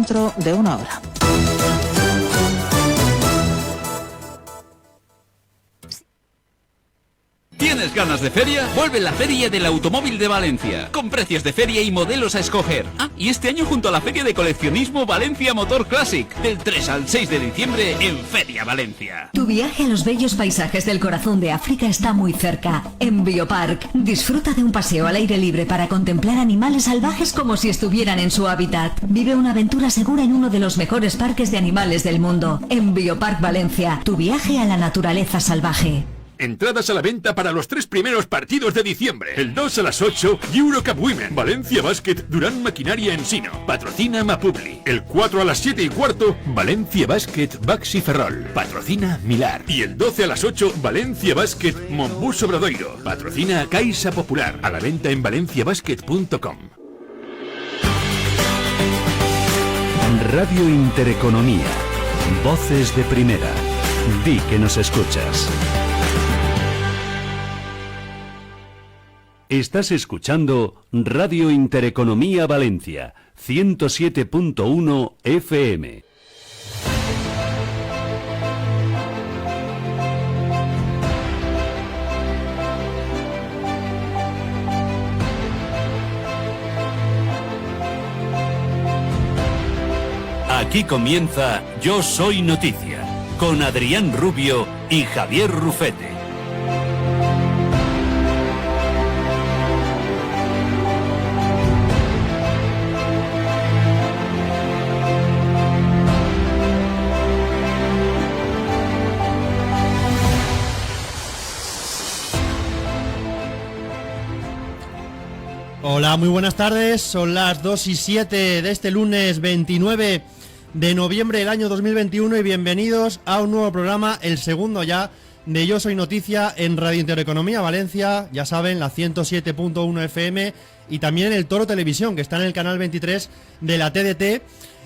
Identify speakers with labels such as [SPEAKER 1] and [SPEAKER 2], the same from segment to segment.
[SPEAKER 1] dentro de una hora.
[SPEAKER 2] ¿Tienes ganas de feria? Vuelve la Feria del Automóvil de Valencia, con precios de feria y modelos a escoger. Y este año junto a la Feria de Coleccionismo Valencia Motor Classic, del 3 al 6 de diciembre en Feria Valencia.
[SPEAKER 3] Tu viaje a los bellos paisajes del corazón de África está muy cerca. En Biopark, disfruta de un paseo al aire libre para contemplar animales salvajes como si estuvieran en su hábitat. Vive una aventura segura en uno de los mejores parques de animales del mundo. En Biopark Valencia, tu viaje a la naturaleza salvaje.
[SPEAKER 4] Entradas a la venta para los 3 primeros partidos de diciembre. El 2 a las 8, Eurocup Women, Valencia Basket, Durán Maquinaria Ensino. Patrocina Mapubli. El 4 a las 7 y cuarto, Valencia Basket, Baxi Ferrol. Patrocina Milar. Y el 12 a las 8, Valencia Basket, Monbus Obradoiro. Patrocina Caixa Popular. A la venta en valenciabasket.com.
[SPEAKER 5] Radio Intereconomía. Voces de primera. Di que nos escuchas. Estás escuchando Radio Intereconomía Valencia, 107.1 FM. Aquí comienza Yo Soy Noticia, con Adrián Rubio y Javier Rufete.
[SPEAKER 6] Hola, muy buenas tardes, son las 2:07 de este lunes 29 de noviembre del año 2021 y bienvenidos a un nuevo programa, el segundo ya de Yo Soy Noticia en Radio Intereconomía Valencia, ya saben, la 107.1 FM y también el Toro Televisión, que está en el canal 23 de la TDT.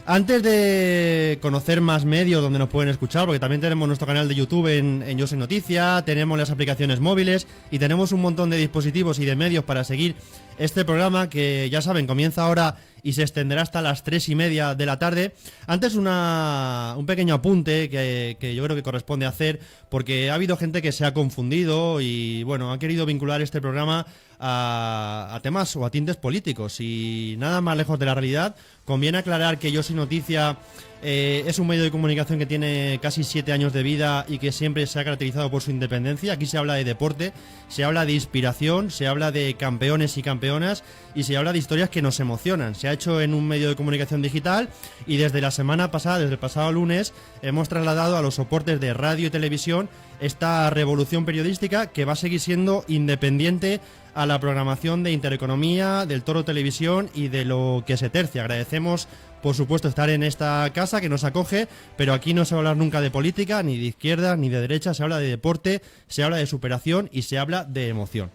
[SPEAKER 6] Antes de conocer más medios donde nos pueden escuchar, porque también tenemos nuestro canal de YouTube en Yo Soy Noticia, tenemos las aplicaciones móviles y tenemos un montón de dispositivos y de medios para seguir este programa que, ya saben, comienza ahora y se extenderá hasta las 3:30 de la tarde. Antes un pequeño apunte que yo creo que corresponde hacer, porque ha habido gente que se ha confundido y, bueno, ha querido vincular este programa a temas o a tintes políticos, y nada más lejos de la realidad. Conviene aclarar que Yo Soy Noticia es un medio de comunicación que tiene casi 7 años de vida y que siempre se ha caracterizado por su independencia. Aquí se habla de deporte, se habla de inspiración, se habla de campeones y campeonas y se habla de historias que nos emocionan. Se ha hecho en un medio de comunicación digital y desde la semana pasada, desde el pasado lunes, hemos trasladado a los soportes de radio y televisión esta revolución periodística que va a seguir siendo independiente a la programación de Intereconomía, del Toro Televisión y de lo que se tercia. Agradecemos, por supuesto, estar en esta casa que nos acoge, pero aquí no se va a hablar nunca de política, ni de izquierda, ni de derecha. Se habla de deporte, se habla de superación y se habla de emoción.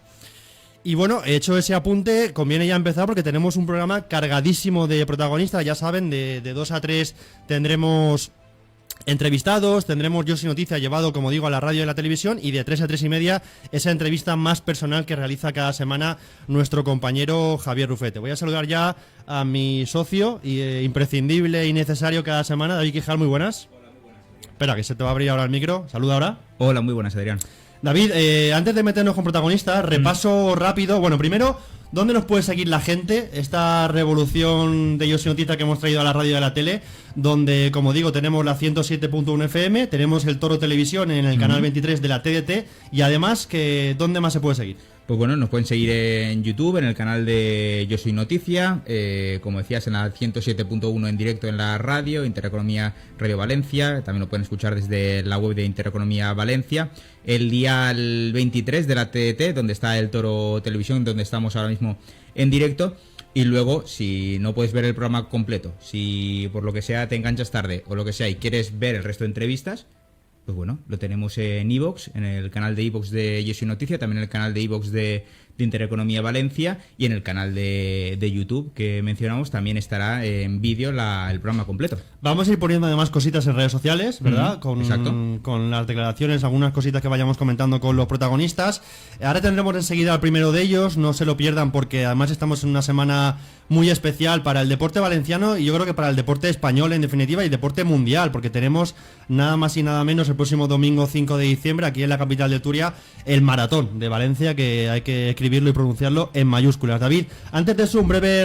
[SPEAKER 6] Y bueno, hecho ese apunte, conviene ya empezar porque tenemos un programa cargadísimo de protagonistas. Ya saben, de 2 a 3 tendremos entrevistados, tendremos Yo Soy Noticia llevado, como digo, a la radio y a la televisión, y de 3 a 3:30 esa entrevista más personal que realiza cada semana nuestro compañero Javier Rufete. Voy a saludar ya a mi socio imprescindible y necesario cada semana, David Quijal. Muy buenas. Hola, muy buenas. Espera, que se te va a abrir ahora el micro. Saluda ahora.
[SPEAKER 7] Hola, muy buenas, Adrián.
[SPEAKER 6] David, antes de meternos con protagonistas, repaso rápido. Bueno, primero, ¿dónde nos puede seguir la gente? Esta revolución de Yo Soy Noticia que hemos traído a la radio y a la tele, donde, como digo, tenemos la 107.1 FM, tenemos el Toro Televisión en el canal 23 de la TDT, y además, ¿dónde más se puede seguir?
[SPEAKER 7] Pues bueno, nos pueden seguir en YouTube, en el canal de Yo Soy Noticia, como decías, en la 107.1 en directo en la radio, Intereconomía Radio Valencia. También lo pueden escuchar desde la web de Intereconomía Valencia. El dial 23 de la TDT, donde está el Toro Televisión, donde estamos ahora mismo en directo. Y luego, si no puedes ver el programa completo, si por lo que sea te enganchas tarde o lo que sea y quieres ver el resto de entrevistas, pues bueno, lo tenemos en iVoox, en el canal de iVoox de Yo Soy Noticia, también en el canal de iVoox de de Intereconomía Valencia, y en el canal de YouTube que mencionamos también estará en vídeo el programa completo.
[SPEAKER 6] Vamos a ir poniendo además cositas en redes sociales, ¿verdad?
[SPEAKER 7] Exacto.
[SPEAKER 6] Con las declaraciones, algunas cositas que vayamos comentando con los protagonistas. Ahora tendremos enseguida al primero de ellos, no se lo pierdan porque además estamos en una semana muy especial para el deporte valenciano y yo creo que para el deporte español en definitiva y deporte mundial, porque tenemos nada más y nada menos el próximo domingo 5 de diciembre aquí en la capital de Turia el Maratón de Valencia, que hay que escribirlo y pronunciarlo en mayúsculas. David, antes de eso un breve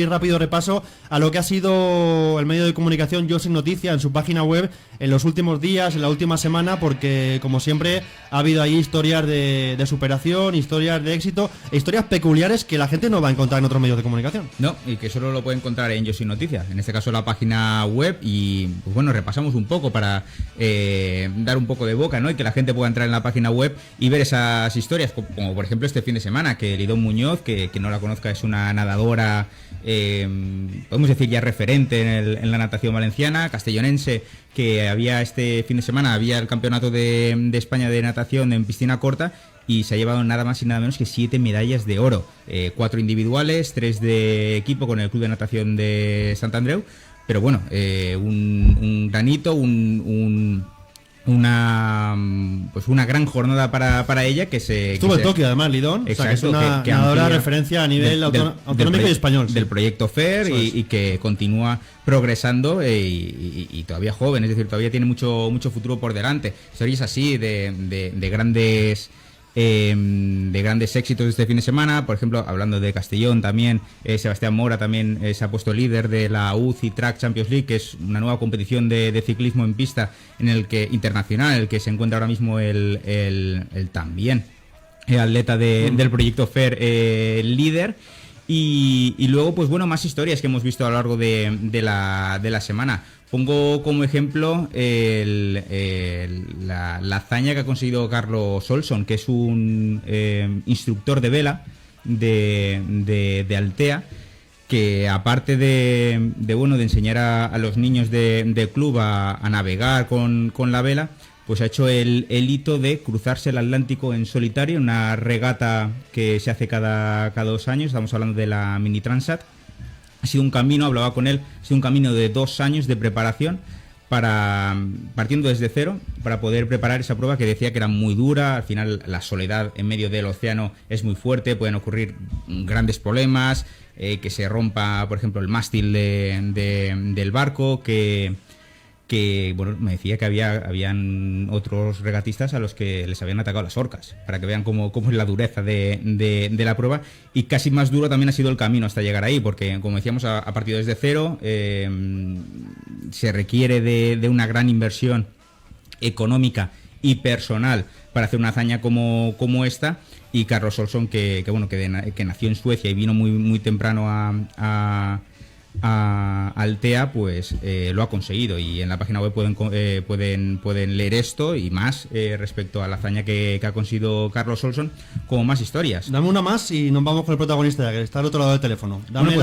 [SPEAKER 6] y rápido repaso a lo que ha sido el medio de comunicación Yo Soy Noticia en su página web en los últimos días, en la última semana, porque como siempre ha habido ahí historias de superación, historias de éxito e historias peculiares que la gente no va a encontrar en otros medios de comunicación.
[SPEAKER 7] No, y que solo lo puede encontrar en Yo Soy Noticia, en este caso la página web, y pues bueno, repasamos un poco para dar un poco de boca, ¿no? Y que la gente pueda entrar en la página web y ver esas historias, como por ejemplo este fin de semana, que Lidón Muñoz, que no la conozca, es una nadadora, podemos decir ya referente en la natación valenciana, castellonense, que había este fin de semana, había el campeonato de España de natación en piscina corta, y se ha llevado nada más y nada menos que 7 medallas de oro, 4 individuales, 3 de equipo con el Club de Natación de Sant Andreu, pero bueno, un granito, una gran jornada para ella que se
[SPEAKER 6] estuvo en Tokio además Lidón.
[SPEAKER 7] Exacto,
[SPEAKER 6] o sea, que es una nadadora referencia a nivel autonómico y español,
[SPEAKER 7] del proyecto FAIR, y que continúa progresando y todavía joven, es decir, todavía tiene mucho futuro por delante. Historias así de grandes éxitos de este fin de semana, por ejemplo, hablando de Castellón también, Sebastián Mora también se ha puesto líder de la UCI Track Champions League, que es una nueva competición de ciclismo en pista internacional, en el que se encuentra ahora mismo el también el atleta del proyecto FAIR líder. Y luego, pues bueno, más historias que hemos visto a lo largo de la semana. Pongo como ejemplo la hazaña que ha conseguido Carlos Olson, que es un instructor de vela de Altea, que aparte de enseñar a los niños del club a navegar con la vela, pues ha hecho el hito de cruzarse el Atlántico en solitario, una regata que se hace cada 2 años. Estamos hablando de la Mini Transat. Ha sido un camino, hablaba con él, ha sido un camino de 2 años de preparación, partiendo desde cero, para poder preparar esa prueba, que decía que era muy dura. Al final la soledad en medio del océano es muy fuerte, pueden ocurrir grandes problemas, que se rompa, por ejemplo, el mástil del barco, que bueno, me decía que habían otros regatistas a los que les habían atacado las orcas, para que vean cómo es la dureza de la prueba. Y casi más duro también ha sido el camino hasta llegar ahí, porque como decíamos, ha partido desde cero, se requiere de una gran inversión económica y personal para hacer una hazaña como esta. Y Carlos Olson, que nació en Suecia y vino muy temprano a Altea, pues lo ha conseguido, y en la página web pueden leer esto y más respecto a la hazaña que ha conseguido Carlos Olson, como más historias.
[SPEAKER 6] Dame una más y nos vamos con el protagonista, ya que está al otro lado del teléfono. Dame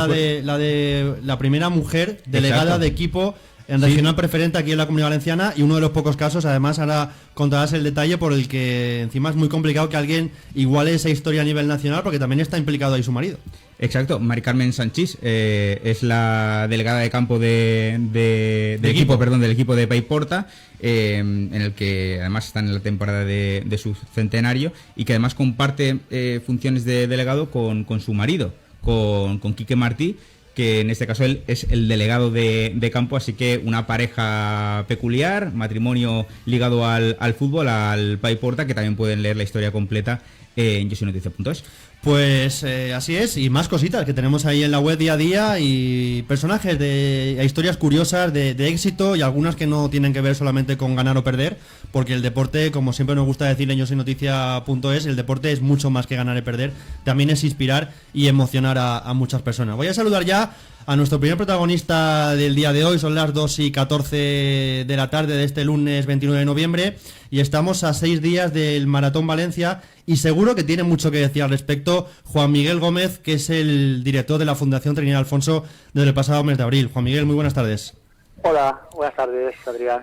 [SPEAKER 6] la primera mujer delegada. Exacto. De equipo en regional preferente aquí en la Comunidad Valenciana, y uno de los pocos casos, además ahora contarás el detalle, por el que encima es muy complicado que alguien iguale esa historia a nivel nacional, porque también está implicado ahí su marido.
[SPEAKER 7] Exacto, Mari Carmen Sanchís es la delegada de campo del equipo de Paiporta, en el que además está en la temporada de su centenario, y que además comparte funciones de delegado con su marido, con Quique Martí, que en este caso él es el delegado de campo, así que una pareja peculiar, matrimonio ligado al fútbol, al Paiporta, que también pueden leer la historia completa en yosoynoticia.es.
[SPEAKER 6] Pues así es, y más cositas que tenemos ahí en la web día a día, y personajes de historias curiosas de éxito, y algunas que no tienen que ver solamente con ganar o perder, porque el deporte, como siempre nos gusta decir en yosoynoticia.es, el deporte es mucho más que ganar y perder, también es inspirar y emocionar a muchas personas. Voy a saludar ya a nuestro primer protagonista del día de hoy. Son las 2:14 de la tarde de este lunes 29 de noviembre y estamos a 6 días del Maratón Valencia, y seguro que tiene mucho que decir al respecto Juan Miguel Gómez, que es el director de la Fundación Trinidad Alfonso desde el pasado mes de abril. Juan Miguel, muy buenas tardes.
[SPEAKER 1] Hola, buenas tardes, Adrián.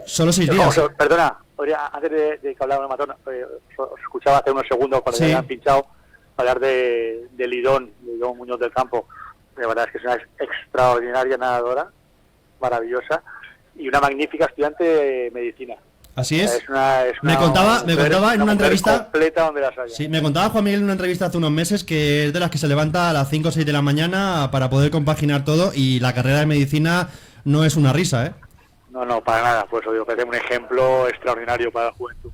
[SPEAKER 6] Solo 6 días.
[SPEAKER 1] Perdona, Antes de que hablara de maratón, os escuchaba hace unos segundos cuando me habían pinchado hablar de Lidón Muñoz del Campo. La verdad es que es una extraordinaria nadadora, maravillosa, y una magnífica estudiante de medicina.
[SPEAKER 6] Así es.
[SPEAKER 1] Me
[SPEAKER 6] contaba en una entrevista
[SPEAKER 1] completa donde las haya.
[SPEAKER 6] Sí, me contaba Juan Miguel en una entrevista hace unos meses que es de las que se levanta a las 5 o 6 de la mañana para poder compaginar todo, y la carrera de medicina no es una risa, ¿eh?
[SPEAKER 1] No, para nada. Pues os digo que es un ejemplo extraordinario para la juventud.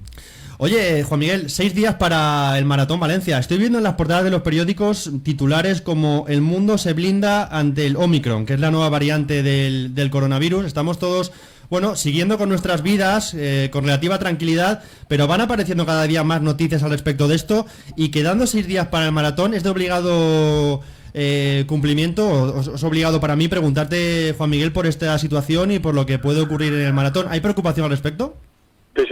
[SPEAKER 6] Oye, Juan Miguel, 6 días para el Maratón Valencia. Estoy viendo en las portadas de los periódicos titulares como "El mundo se blinda ante el Omicron", que es la nueva variante del coronavirus. Estamos todos, siguiendo con nuestras vidas, con relativa tranquilidad, pero van apareciendo cada día más noticias al respecto de esto, y quedando 6 días para el maratón es de obligado cumplimiento, es obligado para mí preguntarte, Juan Miguel, por esta situación y por lo que puede ocurrir en el maratón. ¿Hay preocupación al respecto?
[SPEAKER 1] Sí,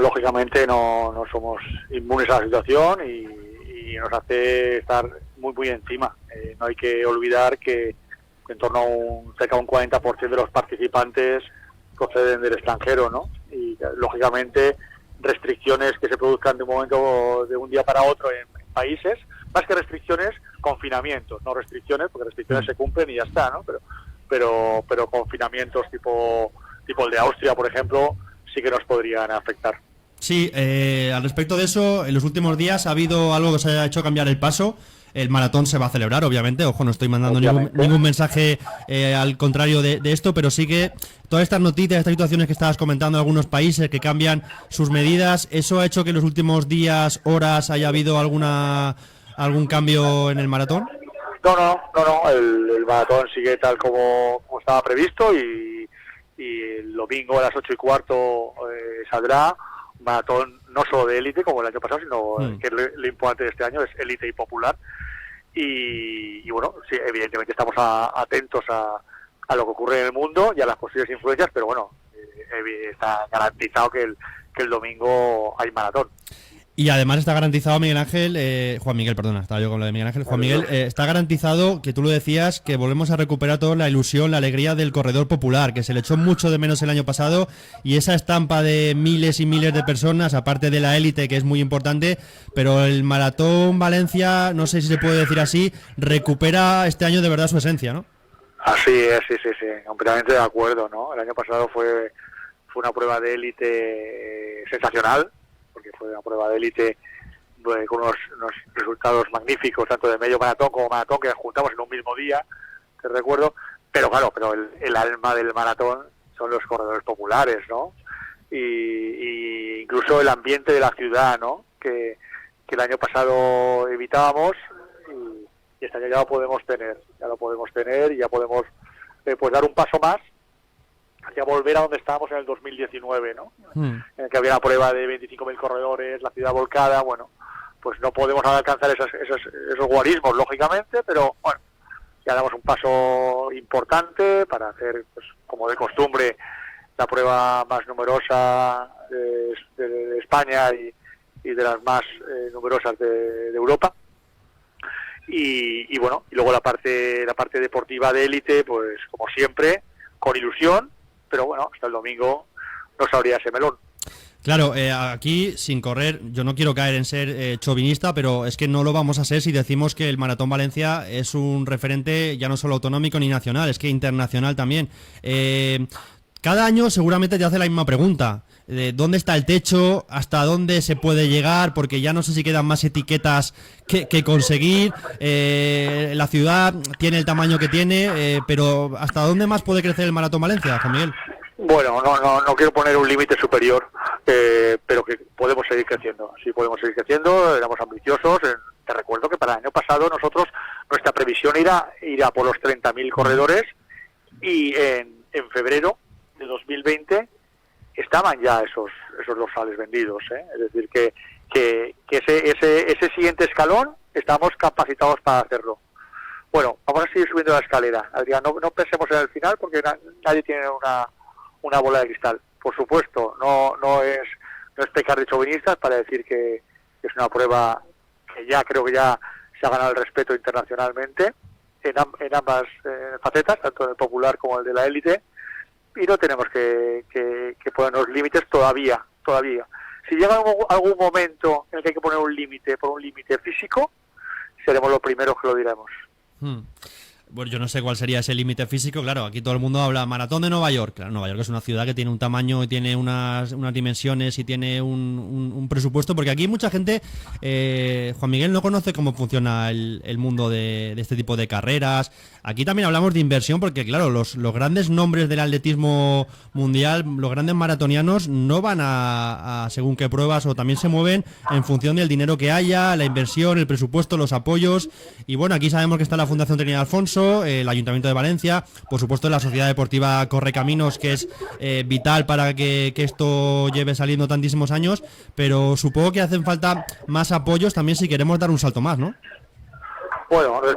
[SPEAKER 1] lógicamente no somos inmunes a la situación y nos hace estar muy muy encima. No hay que olvidar que en torno a cerca de un 40% de los participantes proceden del extranjero, ¿no? Y lógicamente restricciones que se produzcan de un momento, de un día para otro en países, más que restricciones, confinamientos, no restricciones, porque restricciones se cumplen y ya está, ¿no? Pero confinamientos tipo el de Austria, por ejemplo, sí que nos podrían afectar.
[SPEAKER 6] Sí, al respecto de eso, en los últimos días ha habido algo que se ha hecho cambiar el paso. El maratón se va a celebrar, obviamente. Ojo, no estoy mandando ningún mensaje al contrario de esto, pero sí que todas estas noticias, estas situaciones que estabas comentando, algunos países que cambian sus medidas, ¿eso ha hecho que en los últimos días, horas, haya habido algún cambio en el maratón?
[SPEAKER 1] No. El maratón sigue tal como estaba previsto, y el domingo a las 8:15 saldrá un maratón no solo de élite como el año pasado, sino que lo importante de este año es élite y popular. Y sí, evidentemente estamos atentos a lo que ocurre en el mundo y a las posibles influencias, pero está garantizado que el domingo hay maratón.
[SPEAKER 6] Y además está garantizado, Juan Miguel, perdona, estaba yo con lo de Miguel Ángel. Juan Miguel, está garantizado, que tú lo decías, que volvemos a recuperar toda la ilusión, la alegría del corredor popular, que se le echó mucho de menos el año pasado, y esa estampa de miles y miles de personas, aparte de la élite, que es muy importante, pero el Maratón Valencia, no sé si se puede decir así, recupera este año de verdad su esencia, ¿no?
[SPEAKER 1] Así es, sí, completamente de acuerdo, ¿no? El año pasado fue una prueba de élite sensacional, porque fue una prueba de élite con unos resultados magníficos, tanto de medio maratón como maratón, que juntamos en un mismo día, te recuerdo, pero el alma del maratón son los corredores populares, ¿no? Y incluso el ambiente de la ciudad, ¿no? Que el año pasado evitábamos, y este año ya lo podemos tener y ya podemos pues dar un paso más hacia volver a donde estábamos en el 2019, ¿no? En el que había una prueba de 25.000 corredores, la ciudad volcada. Pues no podemos alcanzar esos guarismos, lógicamente, pero ya damos un paso importante para hacer, pues, como de costumbre, la prueba más numerosa de España y de las más numerosas de Europa. Y luego la parte deportiva de élite, pues como siempre, con ilusión, pero hasta el domingo no sabría ese melón.
[SPEAKER 6] Claro, aquí, sin correr, yo no quiero caer en ser chauvinista, pero es que no lo vamos a ser si decimos que el Maratón Valencia es un referente ya no solo autonómico ni nacional, es que internacional también. Cada año seguramente te hace la misma pregunta. ¿Dónde está el techo? ¿Hasta dónde se puede llegar? Porque ya no sé si quedan más etiquetas que conseguir. La ciudad tiene el tamaño que tiene, pero ¿hasta dónde más puede crecer el Maratón Valencia, Juan Miguel?
[SPEAKER 1] Bueno, no quiero poner un límite superior, pero que podemos seguir creciendo. Sí, podemos seguir creciendo, éramos ambiciosos. Te recuerdo que para el año pasado nuestra previsión era ir a por los 30.000 corredores, y en febrero de 2020 estaban ya esos dorsales vendidos, ¿eh? Es decir, que ese siguiente escalón estamos capacitados para hacerlo. Bueno, vamos a seguir subiendo la escalera, Adrián, no pensemos en el final, porque nadie tiene una bola de cristal. Por supuesto, no es pecar de chauvinistas para decir que es una prueba que ya creo que ya se ha ganado el respeto internacionalmente en ambas facetas, tanto en el popular como el de la élite, y no tenemos que ponernos límites todavía todavía. Si llega algún momento en el que hay que poner un límite por un límite físico, seremos los primeros que lo diremos.
[SPEAKER 6] Bueno, yo no sé cuál sería ese límite físico. Claro, aquí todo el mundo habla maratón de Nueva York. Claro, Nueva York es una ciudad que tiene un tamaño y tiene unas dimensiones y tiene un presupuesto, porque aquí mucha gente, Juan Miguel, no conoce cómo funciona el mundo de este tipo de carreras. Aquí también hablamos de inversión, porque claro, los grandes nombres del atletismo mundial, los grandes maratonianos, no van a según qué pruebas, o también se mueven en función del dinero que haya, la inversión, el presupuesto, los apoyos. Y bueno, aquí sabemos que está la Fundación Trinidad Alfonso, el Ayuntamiento de Valencia, por supuesto la Sociedad Deportiva Correcaminos, que es vital para que esto lleve saliendo tantísimos años, pero supongo que hacen falta más apoyos también si queremos dar un salto más, ¿no?
[SPEAKER 1] Bueno, en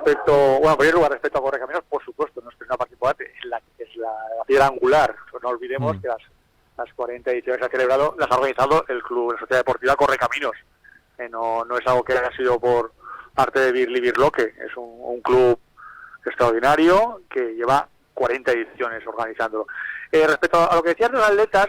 [SPEAKER 1] primer lugar, respecto a Correcaminos, por supuesto, nuestra primera participante es la piedra angular. No olvidemos que las 40 ediciones que ha celebrado las ha organizado el club, la Sociedad Deportiva Correcaminos. No es algo que haya sido por parte de Birli Birloque, es un club extraordinario que lleva 40 ediciones organizándolo. Respecto a lo que decías de los atletas,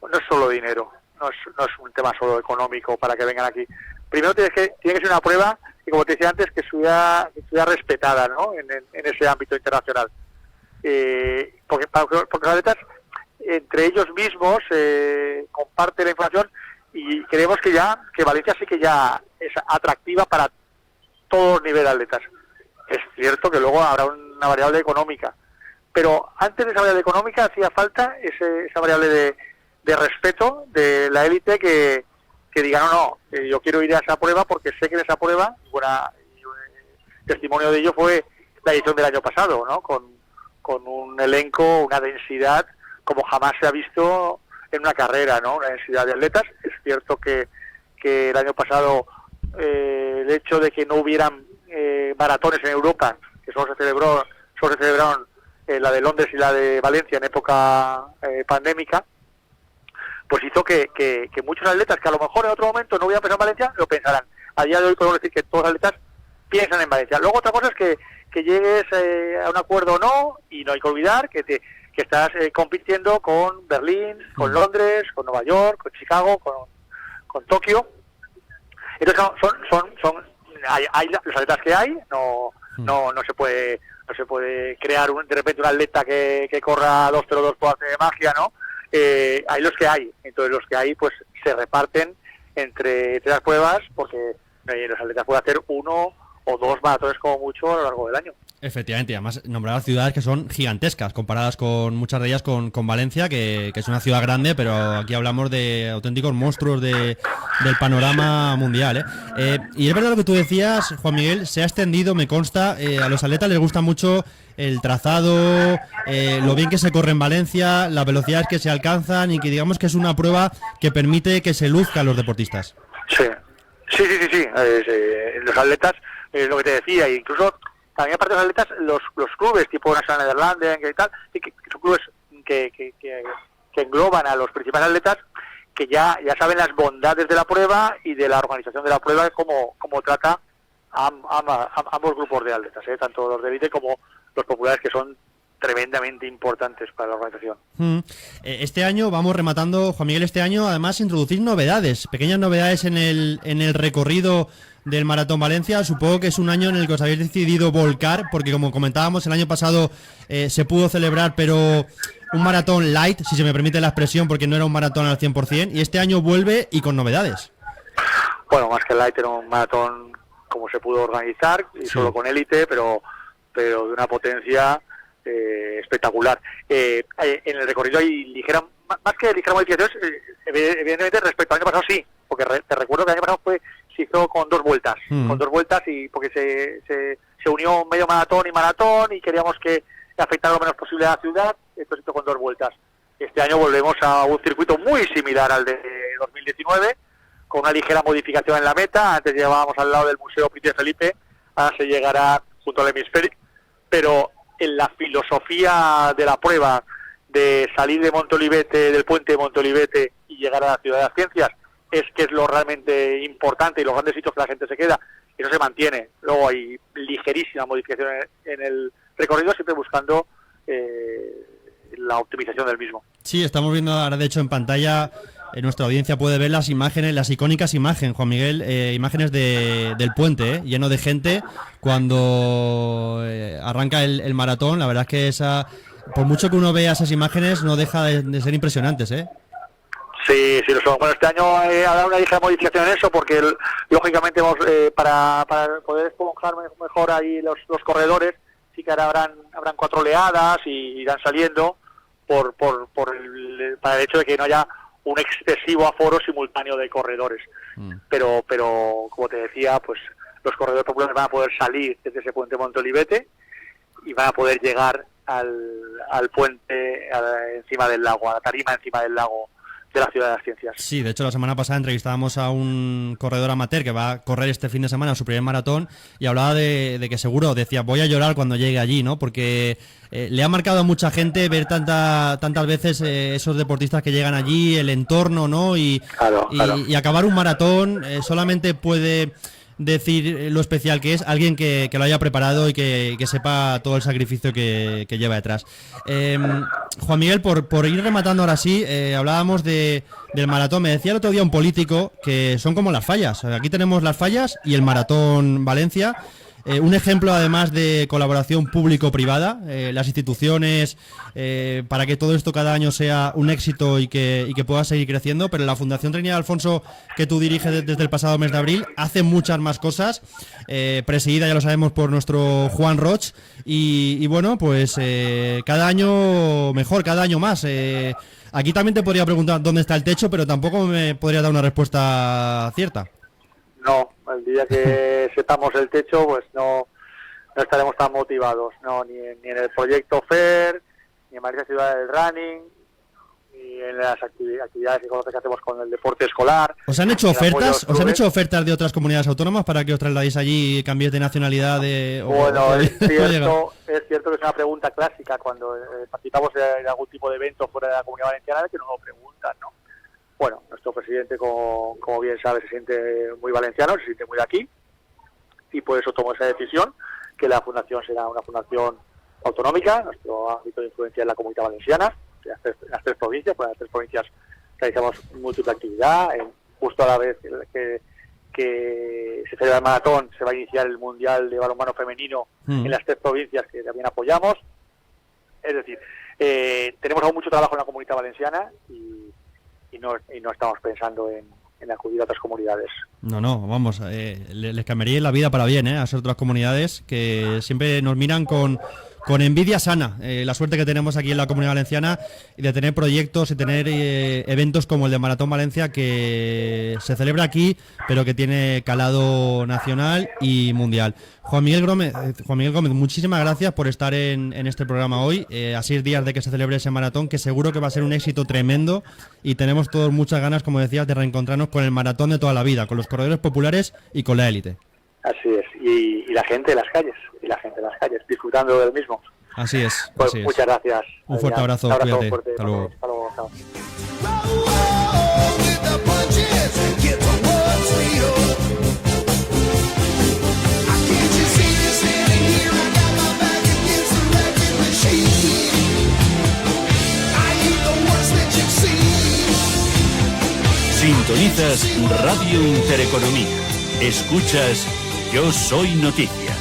[SPEAKER 1] no es solo dinero, no es un tema solo económico para que vengan aquí. Primero tiene que ser una prueba que, como te decía antes, que estuviera respetada, ¿no? en ese ámbito internacional. Porque los atletas entre ellos mismos comparten la información, y creemos que Valencia sí que ya es atractiva para todo nivel de atletas. Es cierto que luego habrá una variable económica, pero antes de esa variable económica hacía falta esa variable de respeto de la élite que diga, no, yo quiero ir a esa prueba porque sé que en esa prueba, testimonio de ello fue la edición del año pasado, ¿no? Con un elenco, una densidad como jamás se ha visto en una carrera, ¿no? Una densidad de atletas. Es cierto que el año pasado el hecho de que no hubieran maratones en Europa, que solo se celebraron la de Londres y la de Valencia en época pandémica, pues hizo que muchos atletas que a lo mejor en otro momento no hubieran pensado en Valencia, lo pensarán. A día de hoy podemos decir que todos los atletas piensan en Valencia. Luego otra cosa es que llegues a un acuerdo o no, y no hay que olvidar que estás compitiendo con Berlín, con Londres, con Nueva York, con Chicago, con Tokio. Entonces hay los atletas que hay, no se puede crear de repente un atleta que corra 2:02 por arte de magia, ¿no? Hay los que hay, entonces los que hay pues se reparten entre las pruebas, porque los atletas pueden hacer 1 o 2 maratones como mucho a lo largo del año.
[SPEAKER 6] Efectivamente, además nombraba ciudades que son gigantescas, comparadas con muchas de ellas con Valencia, que es una ciudad grande, pero aquí hablamos de auténticos monstruos del panorama mundial, y es verdad lo que tú decías, Juan Miguel, se ha extendido, me consta, a los atletas les gusta mucho el trazado, lo bien que se corre en Valencia, las velocidades que se alcanzan, y que digamos que es una prueba que permite que se luzcan los deportistas.
[SPEAKER 1] Sí. Los atletas, lo que te decía, e incluso también aparte de los atletas, los clubes tipo National Nederlanden y tal, que son clubes que engloban a los principales atletas, que ya saben las bondades de la prueba y de la organización de la prueba, como trata a ambos grupos de atletas, tanto los de élite como los populares, que son tremendamente importantes para la organización.
[SPEAKER 6] Este año vamos rematando, Juan Miguel, además introducir novedades, pequeñas novedades en el recorrido del Maratón Valencia. Supongo que es un año en el que os habéis decidido volcar, porque como comentábamos, el año pasado se pudo celebrar, pero un maratón light, si se me permite la expresión, porque no era un maratón al 100%, y este año vuelve y con novedades.
[SPEAKER 1] Bueno, más que light, era un maratón como se pudo organizar, y solo con élite, pero de una potencia espectacular. En el recorrido hay más que ligeras modificaciones, evidentemente respecto al año pasado sí, porque te recuerdo que el año pasado se hizo con 2 vueltas, y porque se unió medio maratón y queríamos que afectara lo menos posible a la ciudad, entonces se hizo con 2 vueltas. Este año volvemos a un circuito muy similar al de 2019, con una ligera modificación en la meta. Antes llevábamos al lado del Museo Príncipe Felipe, ahora se llegará junto al Hemispheric, pero en la filosofía de la prueba, de salir de Montolivete, del puente de Montolivete, y llegar a la Ciudad de las Ciencias, que es lo realmente importante, y los grandes sitios que la gente se queda, eso se mantiene. Luego hay ligerísimas modificaciones en el recorrido, siempre buscando la optimización del mismo.
[SPEAKER 6] Sí, estamos viendo ahora de hecho en pantalla nuestra audiencia puede ver las imágenes, las icónicas imágenes, Juan Miguel, imágenes del puente, lleno de gente cuando arranca el maratón. La verdad es que por mucho que uno vea esas imágenes, no deja de ser impresionantes,
[SPEAKER 1] Sí, lo son. Bueno, este año ha dado una ligera modificación en eso, porque lógicamente para poder esponjar mejor ahí los corredores, sí que ahora habrán 4 oleadas y irán saliendo para el hecho de que no haya un excesivo aforo simultáneo de corredores. Pero como te decía, pues los corredores populares van a poder salir desde ese puente Montolivete y van a poder llegar al puente encima del lago, a la tarima encima del lago de la Ciudad de las Ciencias.
[SPEAKER 6] Sí, de hecho la semana pasada entrevistábamos a un corredor amateur que va a correr este fin de semana su primer maratón y hablaba de que seguro, decía, voy a llorar cuando llegue allí, ¿no? Porque le ha marcado a mucha gente ver tantas veces esos deportistas que llegan allí, el entorno, ¿no? Y acabar un maratón solamente puede decir lo especial que es alguien que lo haya preparado y que sepa todo el sacrificio que lleva detrás. Juan Miguel, por ir rematando ahora sí, hablábamos del maratón. Me decía el otro día un político que son como las fallas. Aquí tenemos las fallas y el Maratón Valencia. Un ejemplo además de colaboración público-privada, las instituciones, para que todo esto cada año sea un éxito y que pueda seguir creciendo, pero la Fundación Trinidad Alfonso, que tú diriges desde el pasado mes de abril, hace muchas más cosas, presidida, ya lo sabemos, por nuestro Juan Roch, y bueno, pues cada año mejor, cada año más. Aquí también te podría preguntar dónde está el techo, pero tampoco me podría dar una respuesta cierta.
[SPEAKER 1] No, el día que sepamos el techo, pues no estaremos tan motivados, no, ni en el proyecto FAIR, ni en Madrid Ciudad del Running, ni en las actividades que hacemos con el deporte escolar.
[SPEAKER 6] ¿Os han hecho ofertas? ¿Os han hecho ofertas de otras comunidades autónomas para que os trasladéis allí y cambiéis de nacionalidad?
[SPEAKER 1] Bueno, es cierto que es una pregunta clásica cuando participamos en algún tipo de evento fuera de la Comunidad Valenciana, que nos lo preguntan, ¿no? Bueno, nuestro presidente, como bien sabe, se siente muy valenciano, se siente muy de aquí, y por eso tomó esa decisión, que la fundación será una fundación autonómica. Nuestro ámbito de influencia es la Comunidad Valenciana, en las tres provincias, pues en las 3 provincias realizamos múltiple actividad. Justo a la vez que se celebra el maratón, se va a iniciar el Mundial de Balonmano Femenino en las 3 provincias que también apoyamos. Es decir, tenemos aún mucho trabajo en la Comunidad Valenciana y no estamos pensando en acudir a otras comunidades.
[SPEAKER 6] No, vamos, les cambiaría la vida para bien, a esas otras comunidades que siempre nos miran con envidia sana. La suerte que tenemos aquí en la Comunidad Valenciana y de tener proyectos y tener eventos como el de Maratón Valencia, que se celebra aquí, pero que tiene calado nacional y mundial. Juan Miguel Gómez, muchísimas gracias por estar en este programa hoy, a 6 días de que se celebre ese maratón, que seguro que va a ser un éxito tremendo, y tenemos todos muchas ganas, como decías, de reencontrarnos con el maratón de toda la vida, con los corredores populares y con la élite.
[SPEAKER 1] Así es, y la gente de las calles, disfrutando del mismo.
[SPEAKER 6] Así es.
[SPEAKER 1] Pues
[SPEAKER 6] así
[SPEAKER 1] muchas gracias.
[SPEAKER 6] Un fuerte abrazo, cuídate.
[SPEAKER 1] Fuerte.
[SPEAKER 6] Hasta luego.
[SPEAKER 1] Hasta luego. Chao.
[SPEAKER 5] Sintonizas Radio Intereconomía. Escuchas Yo Soy Noticia.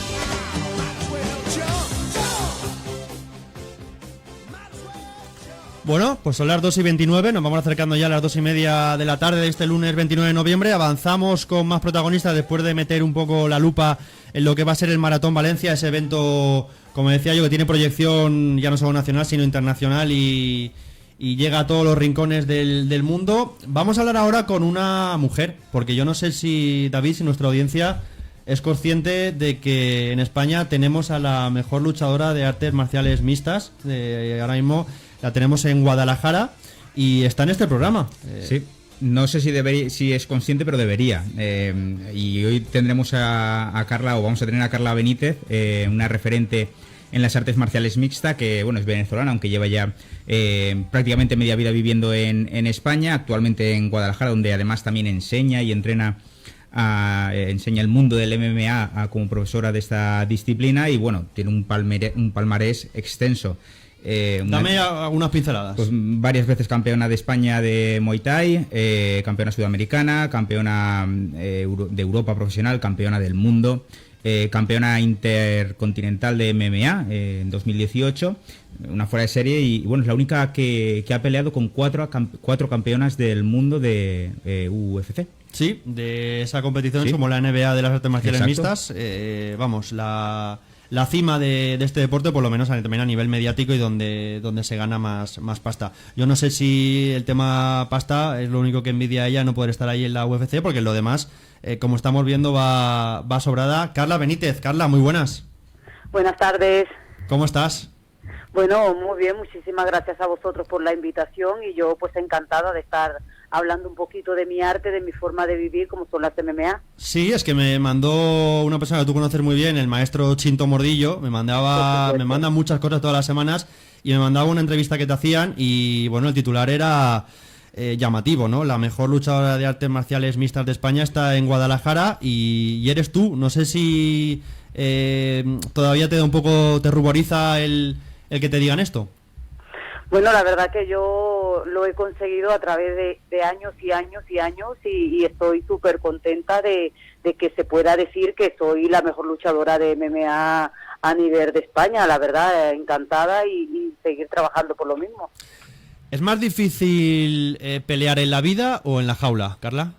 [SPEAKER 6] Bueno, pues son las 2:29, nos vamos acercando ya a las 2:30 de la tarde de este lunes 29 de noviembre. Avanzamos con más protagonistas después de meter un poco la lupa en lo que va a ser el Maratón Valencia, ese evento, como decía yo, que tiene proyección ya no solo nacional, sino internacional y llega a todos los rincones del mundo. Vamos a hablar ahora con una mujer, porque yo no sé si, David, si nuestra audiencia es consciente de que en España tenemos a la mejor luchadora de artes marciales mixtas. Ahora mismo la tenemos en Guadalajara y está en este programa.
[SPEAKER 7] Sí, no sé si es consciente, pero debería. Y hoy tendremos a Carla, o vamos a tener a Carla Benítez, una referente en las artes marciales mixtas, que bueno, es venezolana, aunque lleva ya prácticamente media vida viviendo en España, actualmente en Guadalajara, donde además también enseña y entrena, enseña el mundo del MMA como profesora de esta disciplina, y bueno, tiene un palmarés extenso.
[SPEAKER 6] Dame algunas pinceladas.
[SPEAKER 7] Pues varias veces campeona de España de Muay Thai, campeona sudamericana, campeona de Europa profesional, campeona del mundo, campeona intercontinental de MMA en 2018, una fuera de serie, y bueno, es la única que ha peleado con cuatro campeonas del mundo de UFC.
[SPEAKER 6] Sí, de esa competición,
[SPEAKER 7] Sí.
[SPEAKER 6] como la NBA de las artes marciales
[SPEAKER 7] Exacto.
[SPEAKER 6] mixtas, vamos, la cima de este deporte, por lo menos también a nivel mediático y donde se gana más pasta. Yo no sé si el tema pasta es lo único que envidia a ella no poder estar ahí en la UFC, porque lo demás, como estamos viendo, va sobrada. Carla Benítez. Carla, muy buenas.
[SPEAKER 8] Buenas tardes.
[SPEAKER 6] ¿Cómo estás?
[SPEAKER 8] Bueno, muy bien, muchísimas gracias a vosotros por la invitación y yo pues encantada de estar hablando un poquito de mi arte, de mi forma de vivir, como son las MMA.
[SPEAKER 6] Sí, es que me mandó una persona que tú conoces muy bien, el maestro Chinto Mordillo, me manda muchas cosas todas las semanas y me mandaba una entrevista que te hacían y bueno, el titular era llamativo, ¿no? La mejor luchadora de artes marciales mixtas de España está en Guadalajara y eres tú. No sé si todavía te da un poco, te ruboriza el que te digan esto.
[SPEAKER 8] Bueno, la verdad que yo lo he conseguido a través de años y años y años y estoy súper contenta de que se pueda decir que soy la mejor luchadora de MMA a nivel de España, la verdad, encantada y seguir trabajando por lo mismo.
[SPEAKER 6] ¿Es más difícil pelear en la vida o en la jaula, Carla?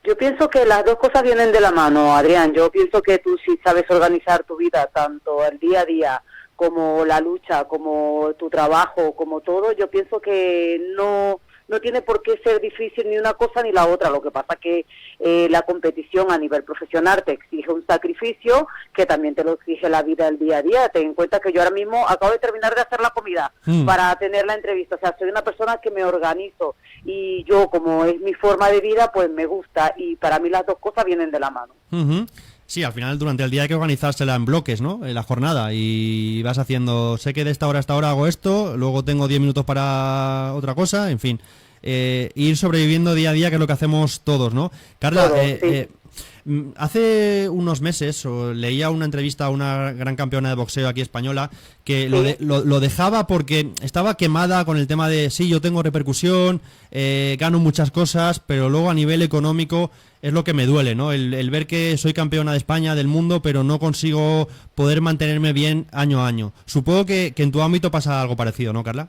[SPEAKER 8] Yo pienso que las dos cosas vienen de la mano, Adrián. Yo pienso que tú si sabes organizar tu vida, tanto el día a día como la lucha, como tu trabajo, como todo, yo pienso que no tiene por qué ser difícil ni una cosa ni la otra. Lo que pasa que la competición a nivel profesional te exige un sacrificio que también te lo exige la vida del día a día. Ten en cuenta que yo ahora mismo acabo de terminar de hacer la comida para tener la entrevista. O sea, soy una persona que me organizo y yo, como es mi forma de vida, pues me gusta y para mí las dos cosas vienen de la mano.
[SPEAKER 6] Uh-huh. Sí, al final durante el día hay que organizársela en bloques, ¿no? En la jornada y vas haciendo, sé que de esta hora a esta hora hago esto, luego tengo 10 minutos para otra cosa, en fin. Ir sobreviviendo día a día, que es lo que hacemos todos, ¿no? Carla,
[SPEAKER 8] sí.
[SPEAKER 6] Hace unos meses leía una entrevista a una gran campeona de boxeo aquí española que
[SPEAKER 8] Sí.
[SPEAKER 6] lo dejaba porque estaba quemada con el tema de sí, yo tengo repercusión, gano muchas cosas, pero luego a nivel económico es lo que me duele, ¿no? El ver que soy campeona de España, del mundo, pero no consigo poder mantenerme bien año a año. Supongo que en tu ámbito pasa algo parecido, ¿no, Carla?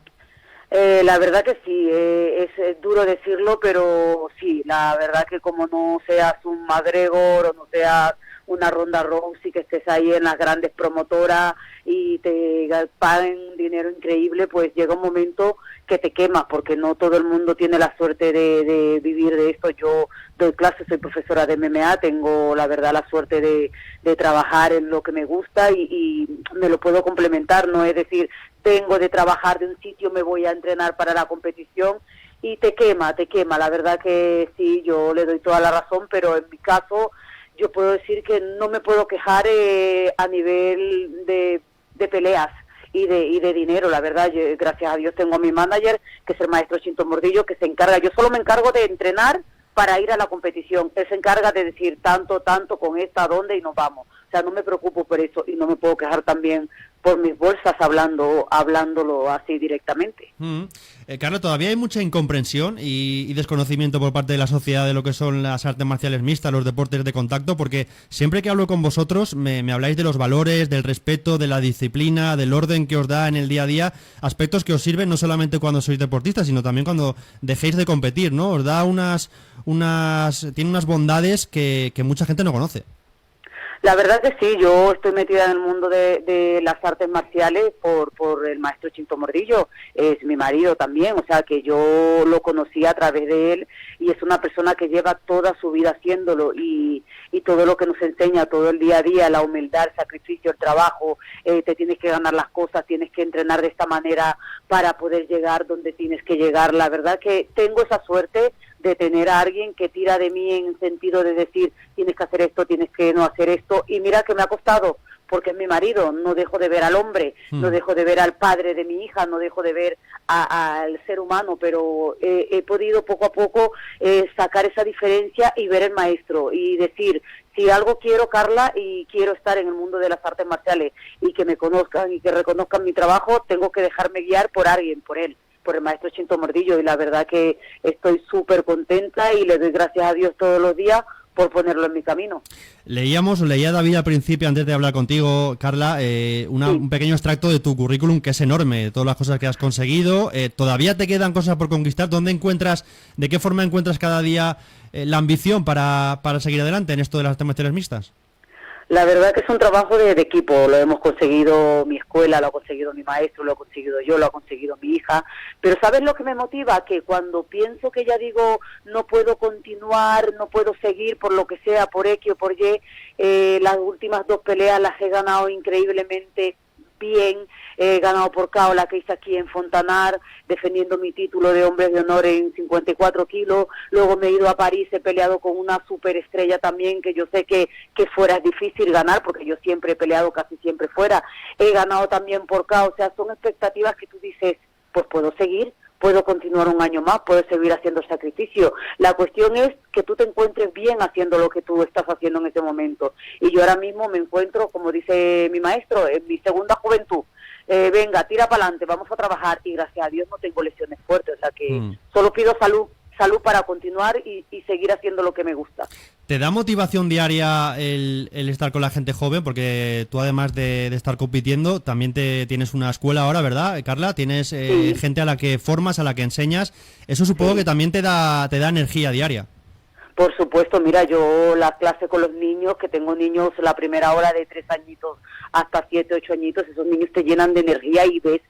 [SPEAKER 8] La verdad que sí, es duro decirlo, pero sí, la verdad que como no seas un McGregor o no seas una Ronda Rousey, que estés ahí en las grandes promotoras y te paguen dinero increíble, pues llega un momento que te quemas, porque no todo el mundo tiene la suerte de vivir de esto. Yo doy clases, soy profesora de MMA, tengo la verdad la suerte de trabajar en lo que me gusta y me lo puedo complementar, no es decir, tengo de trabajar de un sitio, me voy a entrenar para la competición y te quema, la verdad que sí, yo le doy toda la razón, pero en mi caso yo puedo decir que no me puedo quejar a nivel de peleas y de dinero, la verdad, yo, gracias a Dios tengo a mi manager, que es el maestro Chinto Mordillo, que se encarga, yo solo me encargo de entrenar para ir a la competición, él se encarga de decir tanto, con esta, dónde y nos vamos, o sea, no me preocupo por eso y no me puedo quejar también por mis bolsas hablándolo así directamente.
[SPEAKER 6] Carla, todavía hay mucha incomprensión y desconocimiento por parte de la sociedad de lo que son las artes marciales mixtas, los deportes de contacto, porque siempre que hablo con vosotros me habláis de los valores, del respeto, de la disciplina, del orden que os da en el día a día, aspectos que os sirven no solamente cuando sois deportistas, sino también cuando dejéis de competir, ¿no? Os da tiene unas bondades que mucha gente no conoce.
[SPEAKER 8] La verdad que sí, yo estoy metida en el mundo de las artes marciales por el maestro Chinto Mordillo, es mi marido también, o sea que yo lo conocí a través de él y es una persona que lleva toda su vida haciéndolo y todo lo que nos enseña, todo el día a día, la humildad, el sacrificio, el trabajo, te tienes que ganar las cosas, tienes que entrenar de esta manera para poder llegar donde tienes que llegar. La verdad que tengo esa suerte de tener a alguien que tira de mí en el sentido de decir tienes que hacer esto, tienes que no hacer esto, y mira que me ha costado, porque es mi marido, no dejo de ver al hombre, no dejo de ver al padre de mi hija, no dejo de ver al ser humano, pero he podido poco a poco sacar esa diferencia y ver el maestro y decir, Si algo quiero, Carla, y quiero estar en el mundo de las artes marciales y que me conozcan y que reconozcan mi trabajo, tengo que dejarme guiar por alguien, por el maestro Chinto Mordillo, y la verdad que estoy súper contenta y le doy gracias a Dios todos los días por ponerlo en mi camino.
[SPEAKER 6] Leía David al principio, antes de hablar contigo, Carla, un pequeño extracto de tu currículum, que es enorme, de todas las cosas que has conseguido. ¿Todavía te quedan cosas por conquistar? ¿De qué forma encuentras cada día la ambición para seguir adelante en esto de las artes marciales mixtas?
[SPEAKER 8] La verdad que es un trabajo de equipo, lo hemos conseguido mi escuela, lo ha conseguido mi maestro, lo he conseguido yo, lo ha conseguido mi hija, pero ¿sabes lo que me motiva? Que cuando pienso que ya digo, no puedo continuar, no puedo seguir por lo que sea, por X o por Y, las últimas 2 peleas las he ganado increíblemente bien, he ganado por KO la que hice aquí en Fontanar, defendiendo mi título de hombres de honor en 54 kilos, luego me he ido a París, he peleado con una superestrella también, que yo sé que fuera es difícil ganar, porque yo siempre he peleado casi siempre fuera, he ganado también por KO, o sea, son expectativas que tú dices, pues puedo seguir, puedo continuar un año más, puedo seguir haciendo sacrificio. La cuestión es que tú te encuentres bien haciendo lo que tú estás haciendo en ese momento. Y yo ahora mismo me encuentro, como dice mi maestro, en mi segunda juventud. Venga, tira para adelante, vamos a trabajar. Y gracias a Dios no tengo lesiones fuertes, o sea que solo pido salud para continuar y seguir haciendo lo que me gusta.
[SPEAKER 6] ¿Te da motivación diaria el estar con la gente joven? Porque tú, además de estar compitiendo, también tienes una escuela ahora, ¿verdad, Carla? Tienes gente a la que formas, a la que enseñas. Eso supongo que también te da energía diaria.
[SPEAKER 8] Por supuesto, mira, yo la clase con los niños, que tengo niños la primera hora de 3 añitos hasta 7, 8 añitos, esos niños te llenan de energía y ves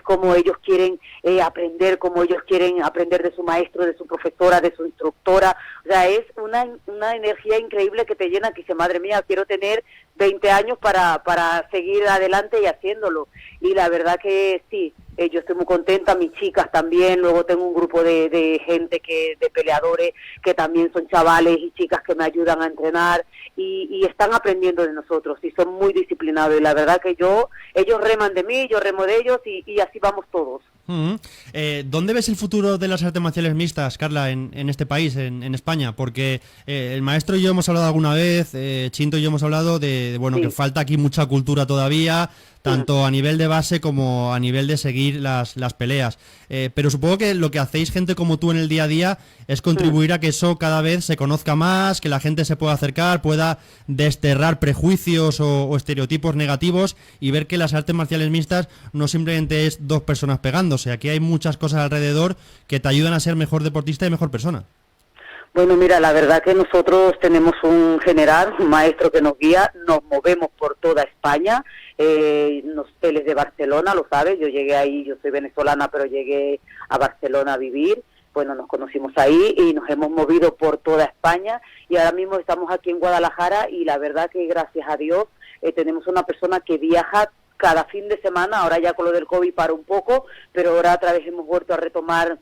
[SPEAKER 8] cómo ellos quieren aprender, cómo ellos quieren aprender de su maestro, de su profesora, de su instructora. O sea, es una energía increíble que te llena, que dice, madre mía, quiero tener 20 años para seguir adelante y haciéndolo. Y la verdad que sí, yo estoy muy contenta, mis chicas también, luego tengo un grupo de gente, de peleadores, que también son chavales y chicas que me ayudan a entrenar y están aprendiendo de nosotros y son muy disciplinados, y la verdad que ellos reman de mí, yo remo de ellos y así vamos todos.
[SPEAKER 6] ¿Dónde ves el futuro de las artes marciales mixtas, Carla, en este país, en España? Porque el maestro y yo hemos hablado alguna vez, Chinto y yo hemos hablado de que falta aquí mucha cultura todavía, tanto a nivel de base como a nivel de seguir las peleas. Pero supongo que lo que hacéis gente como tú en el día a día es contribuir a que eso cada vez se conozca más, que la gente se pueda acercar, pueda desterrar prejuicios o estereotipos negativos y ver que las artes marciales mixtas no simplemente es 2 personas pegándose. Aquí hay muchas cosas alrededor que te ayudan a ser mejor deportista y mejor persona.
[SPEAKER 8] Bueno, mira, la verdad que nosotros tenemos un general, un maestro que nos guía, nos movemos por toda España, él es de Barcelona, lo sabes, yo llegué ahí, yo soy venezolana, pero llegué a Barcelona a vivir, bueno, nos conocimos ahí y nos hemos movido por toda España y ahora mismo estamos aquí en Guadalajara y la verdad que gracias a Dios tenemos una persona que viaja cada fin de semana, ahora ya con lo del COVID para un poco, pero ahora otra vez hemos vuelto a retomar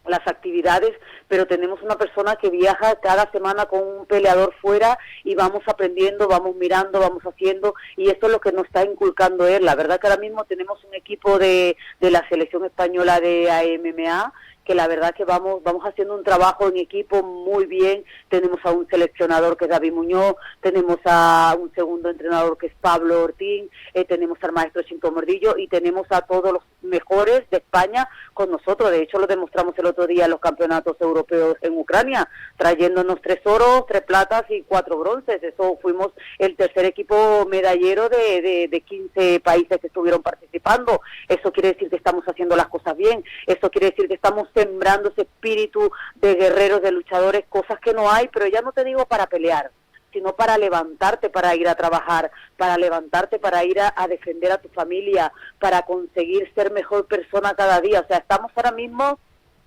[SPEAKER 8] las actividades, pero tenemos una persona que viaja cada semana con un peleador fuera y vamos aprendiendo, vamos mirando, vamos haciendo, y esto es lo que nos está inculcando él. La verdad que ahora mismo tenemos un equipo de la selección española de AMMA, que la verdad que vamos haciendo un trabajo en equipo muy bien. Tenemos a un seleccionador que es David Muñoz, tenemos a un segundo entrenador que es Pablo Ortín, tenemos al maestro Chinto Mordillo y tenemos a todos los mejores de España con nosotros. De hecho, lo demostramos el otro día en los campeonatos europeos en Ucrania, trayéndonos 3 oros, 3 platas y 4 bronces. Eso fuimos el tercer equipo medallero de 15 países que estuvieron participando. Eso quiere decir que estamos haciendo las cosas bien, eso quiere decir que estamos sembrando ese espíritu de guerreros, de luchadores, cosas que no hay, pero ya no te digo para pelear, sino para levantarte, para ir a trabajar, para levantarte, para ir a defender a tu familia, para conseguir ser mejor persona cada día. O sea, estamos ahora mismo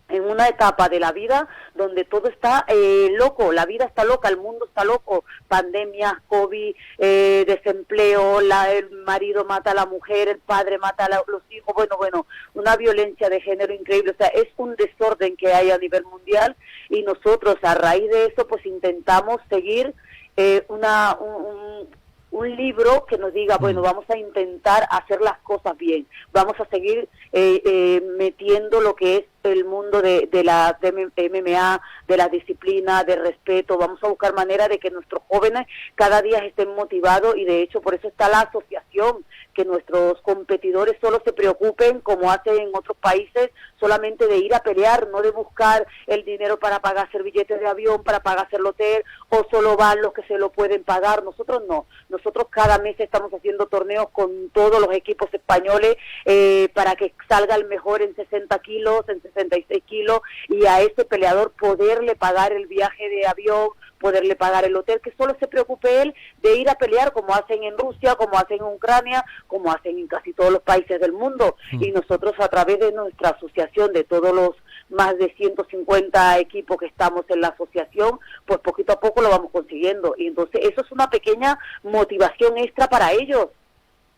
[SPEAKER 8] en una etapa de la vida donde todo está loco, la vida está loca, el mundo está loco, pandemias, COVID, desempleo, el marido mata a la mujer, el padre mata a los hijos, bueno, una violencia de género increíble. O sea, es un desorden que hay a nivel mundial y nosotros a raíz de eso pues intentamos seguir un libro que nos diga, bueno, vamos a intentar hacer las cosas bien, vamos a seguir metiendo lo que es el mundo de la MMA, de la disciplina, de respeto. Vamos a buscar manera de que nuestros jóvenes cada día estén motivados, y de hecho por eso está la asociación, que nuestros competidores solo se preocupen, como hacen en otros países, solamente de ir a pelear, no de buscar el dinero para pagarse el billete de avión, para pagarse el hotel, o solo van los que se lo pueden pagar. Nosotros no, nosotros cada mes estamos haciendo torneos con todos los equipos españoles para que salga el mejor en 60 kilos, en 66 kilos, y a ese peleador poderle pagar el viaje de avión, poderle pagar el hotel, que solo se preocupe él de ir a pelear, como hacen en Rusia, como hacen en Ucrania, como hacen en casi todos los países del mundo. Y nosotros, a través de nuestra asociación, de todos los más de 150 equipos que estamos en la asociación, pues poquito a poco lo vamos consiguiendo. Y entonces eso es una pequeña motivación extra para ellos,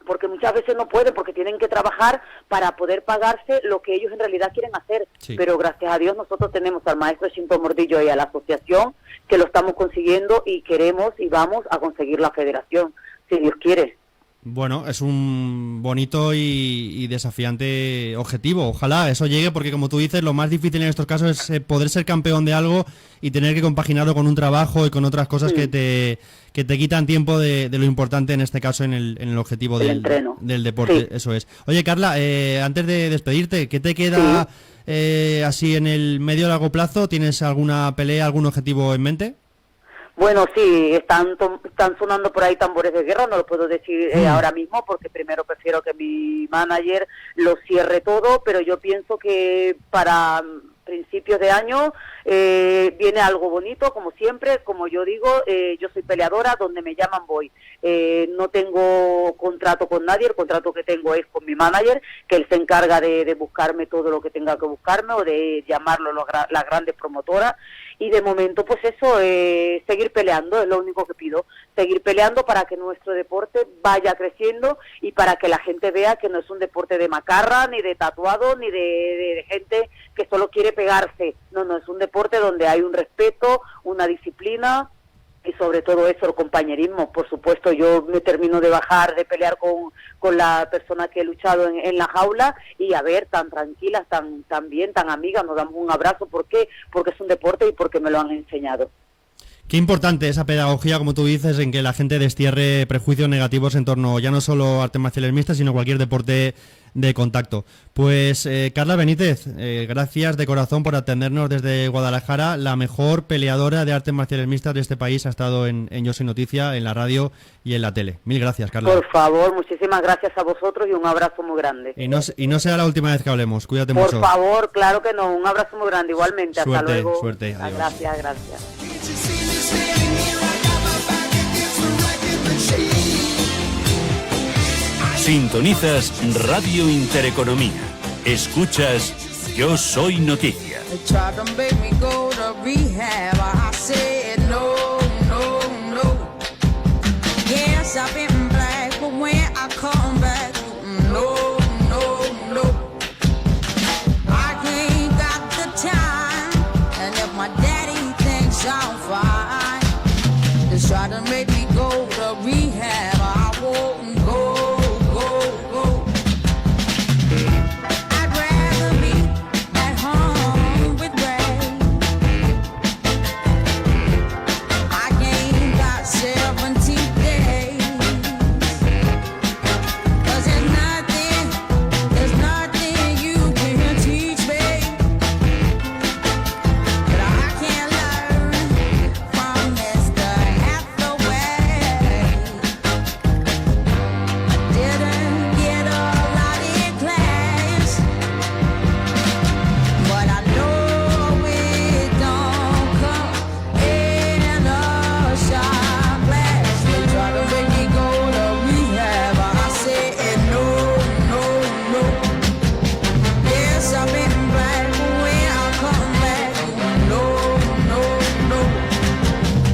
[SPEAKER 8] porque muchas veces no pueden, porque tienen que trabajar para poder pagarse lo que ellos en realidad quieren hacer. Sí. Pero gracias a Dios nosotros tenemos al maestro Shinto Mordillo y a la asociación, que lo estamos consiguiendo, y queremos y vamos a conseguir la federación, si Dios quiere.
[SPEAKER 6] Bueno, es un bonito y desafiante objetivo. Ojalá eso llegue, porque como tú dices, lo más difícil en estos casos es poder ser campeón de algo y tener que compaginarlo con un trabajo y con otras cosas que te quitan tiempo de lo importante, en este caso, en el objetivo del deporte. Sí. Eso es. Oye, Carla, antes de despedirte, ¿qué te queda así en el medio largo plazo? ¿Tienes alguna pelea, algún objetivo en mente?
[SPEAKER 8] Bueno, sí, están sonando por ahí tambores de guerra, no lo puedo decir ahora mismo, porque primero prefiero que mi manager lo cierre todo, pero yo pienso que para principios de año viene algo bonito, como siempre. Como yo digo, yo soy peleadora, donde me llaman voy. No tengo contrato con nadie, el contrato que tengo es con mi manager, que él se encarga de buscarme todo lo que tenga que buscarme, o de llamarlo las grandes promotoras. Y de momento, pues eso, seguir peleando, es lo único que pido. Seguir peleando para que nuestro deporte vaya creciendo, y para que la gente vea que no es un deporte de macarra, ni de tatuado, ni de gente que solo quiere pegarse. No, es un deporte donde hay un respeto, una disciplina, y sobre todo eso, el compañerismo. Por supuesto, yo me termino de bajar, de pelear con la persona que he luchado en la jaula, y a ver, tan tranquilas, tan bien, tan amigas, nos damos un abrazo. ¿Por qué? Porque es un deporte y porque me lo han enseñado.
[SPEAKER 6] Qué importante esa pedagogía, como tú dices, en que la gente destierre prejuicios negativos en torno ya no solo a artes marciales mixtas, sino cualquier deporte de contacto. Pues Carla Benítez, gracias de corazón por atendernos desde Guadalajara. La mejor peleadora de artes marciales mixtas de este país ha estado en Yo Soy Noticia, en la radio y en la tele. Mil gracias, Carla.
[SPEAKER 8] Por favor, muchísimas gracias a vosotros, y un abrazo muy grande.
[SPEAKER 6] Y no sea la última vez que hablemos. Cuídate mucho.
[SPEAKER 8] Por favor, claro que no. Un abrazo muy grande, igualmente. Hasta luego.
[SPEAKER 6] Suerte. Adiós.
[SPEAKER 8] Gracias.
[SPEAKER 5] Sintonizas Radio Intereconomía. Escuchas Yo Soy Noticia.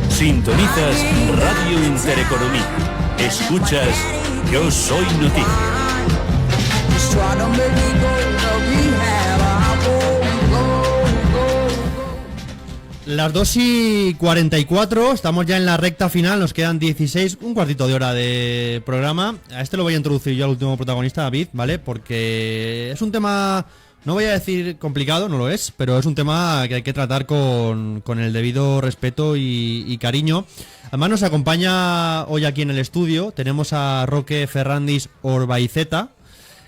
[SPEAKER 5] Sintonizas Radio Intereconomía. Escuchas Yo Soy Noticia.
[SPEAKER 6] Las 2:44, estamos ya en la recta final, nos quedan 16, un cuartito de hora de programa. A este lo voy a introducir yo al último protagonista, David, ¿vale? Porque es un tema No voy a decir complicado, no lo es, pero es un tema que hay que tratar con el debido respeto y cariño. Además nos acompaña hoy aquí en el estudio, tenemos a Roque Ferrandis Orbaizeta,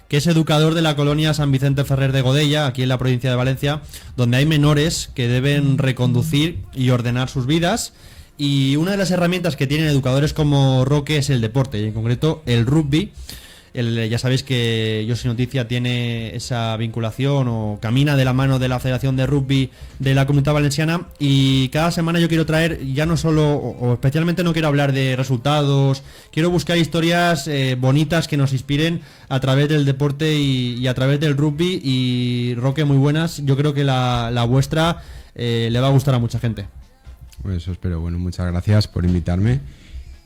[SPEAKER 6] que es educador de la colonia San Vicente Ferrer de Godella, aquí en la provincia de Valencia, donde hay menores que deben reconducir y ordenar sus vidas. Y una de las herramientas que tienen educadores como Roque es el deporte, y en concreto el rugby. Ya sabéis que Yo Soy Noticia tiene esa vinculación o camina de la mano de la Federación de Rugby de la Comunidad Valenciana, y cada semana yo quiero traer, ya no solo, o especialmente no quiero hablar de resultados, quiero buscar historias bonitas que nos inspiren a través del deporte y a través del rugby. Y Roque, muy buenas, yo creo que la vuestra le va a gustar a mucha gente.
[SPEAKER 9] Pues eso espero. Bueno, muchas gracias por invitarme.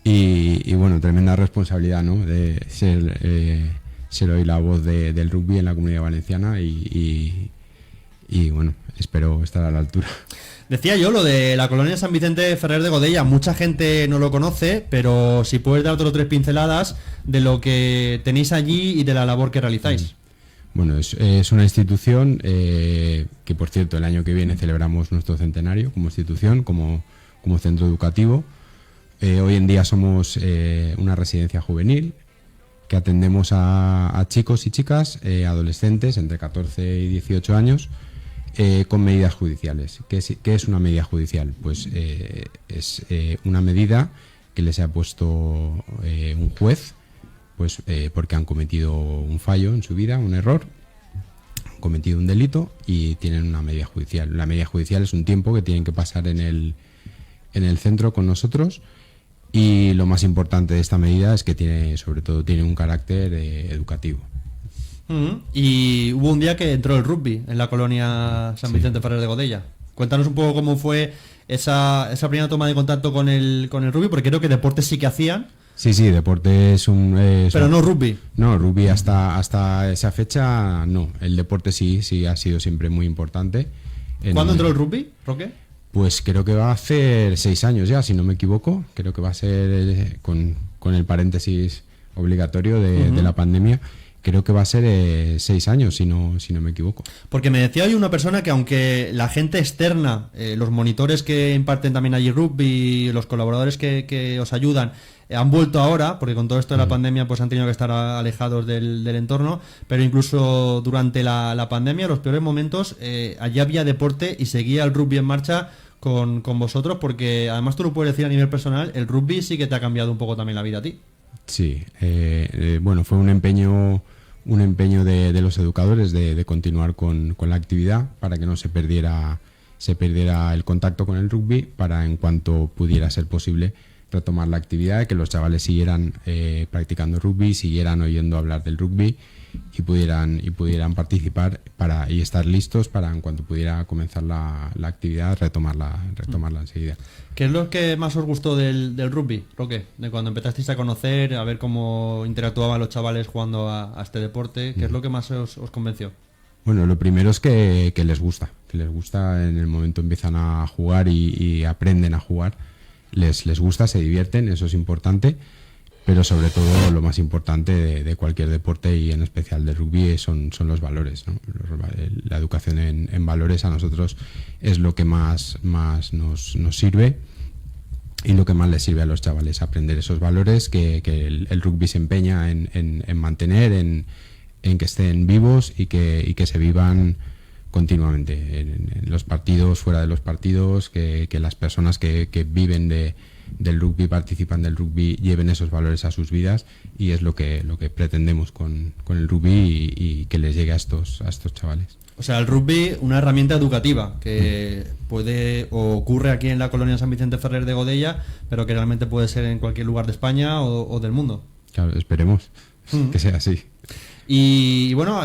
[SPEAKER 9] Y bueno, tremenda responsabilidad, ¿no? De ser hoy la voz del rugby en la Comunidad Valenciana y bueno, espero estar a la altura.
[SPEAKER 6] Decía yo lo de la colonia San Vicente Ferrer de Godella, mucha gente no lo conoce, pero si puedes dar otras 3 pinceladas de lo que tenéis allí y de la labor que realizáis.
[SPEAKER 9] Bueno, es una institución que, por cierto, el año que viene celebramos nuestro centenario como institución, como centro educativo. Hoy en día somos una residencia juvenil que atendemos a chicos y chicas, adolescentes entre 14 y 18 años, con medidas judiciales. ¿Qué es una medida judicial? Pues es una medida que les ha puesto un juez, pues porque han cometido un fallo en su vida, un error, han cometido un delito y tienen una medida judicial. La medida judicial es un tiempo que tienen que pasar en el centro con nosotros. Y lo más importante de esta medida es que sobre todo tiene un carácter educativo.
[SPEAKER 6] Y hubo un día que entró el rugby en la colonia San Vicente Ferrer de Godella. Cuéntanos un poco cómo fue esa primera toma de contacto con el rugby, porque creo que deportes sí que hacían.
[SPEAKER 9] Sí, deporte es un...
[SPEAKER 6] pero no rugby.
[SPEAKER 9] No, rugby hasta esa fecha no. El deporte sí ha sido siempre muy importante.
[SPEAKER 6] ¿Cuándo entró el rugby, Roque?
[SPEAKER 9] Pues creo que va a hacer 6 años ya, si no me equivoco. Creo que va a ser, con el paréntesis obligatorio de la pandemia, creo que va a ser 6 años, si no me equivoco.
[SPEAKER 6] Porque me decía hoy una persona que aunque la gente externa, los monitores que imparten también allí rugby, los colaboradores que os ayudan, han vuelto ahora, porque con todo esto de la pandemia pues han tenido que estar alejados del entorno, pero incluso durante la pandemia, los peores momentos, allí había deporte y seguía el rugby en marcha con vosotros, porque además tú lo puedes decir a nivel personal, el rugby sí que te ha cambiado un poco también la vida a ti.
[SPEAKER 9] Sí, bueno, fue un empeño de los educadores de continuar con la actividad para que no se perdiera el contacto con el rugby, para en cuanto pudiera ser posible retomar la actividad, que los chavales siguieran practicando rugby, siguieran oyendo hablar del rugby y pudieran participar y estar listos para en cuanto pudiera comenzar la actividad retomarla enseguida.
[SPEAKER 6] ¿Qué es lo que más os gustó del rugby, Roque? De cuando empezasteis a conocer, a ver cómo interactuaban los chavales jugando a este deporte, ¿qué es lo que más os convenció?
[SPEAKER 9] Bueno, lo primero es que les gusta en el momento empiezan a jugar y aprenden a jugar, les gusta, se divierten, eso es importante. Pero sobre todo lo más importante de cualquier deporte y en especial del rugby son los valores, ¿no? La educación en valores a nosotros es lo que más nos sirve y lo que más les sirve a los chavales, aprender esos valores que el rugby se empeña en mantener, en que estén vivos y que se vivan continuamente en los partidos, fuera de los partidos, que las personas que viven del rugby, participan del rugby, lleven esos valores a sus vidas, y es lo que pretendemos con el rugby y que les llegue a estos chavales.
[SPEAKER 6] O sea, el rugby, una herramienta educativa que puede o ocurre aquí en la colonia San Vicente Ferrer de Godella, pero que realmente puede ser en cualquier lugar de España o del mundo.
[SPEAKER 9] Claro, esperemos que sea así.
[SPEAKER 6] Y bueno,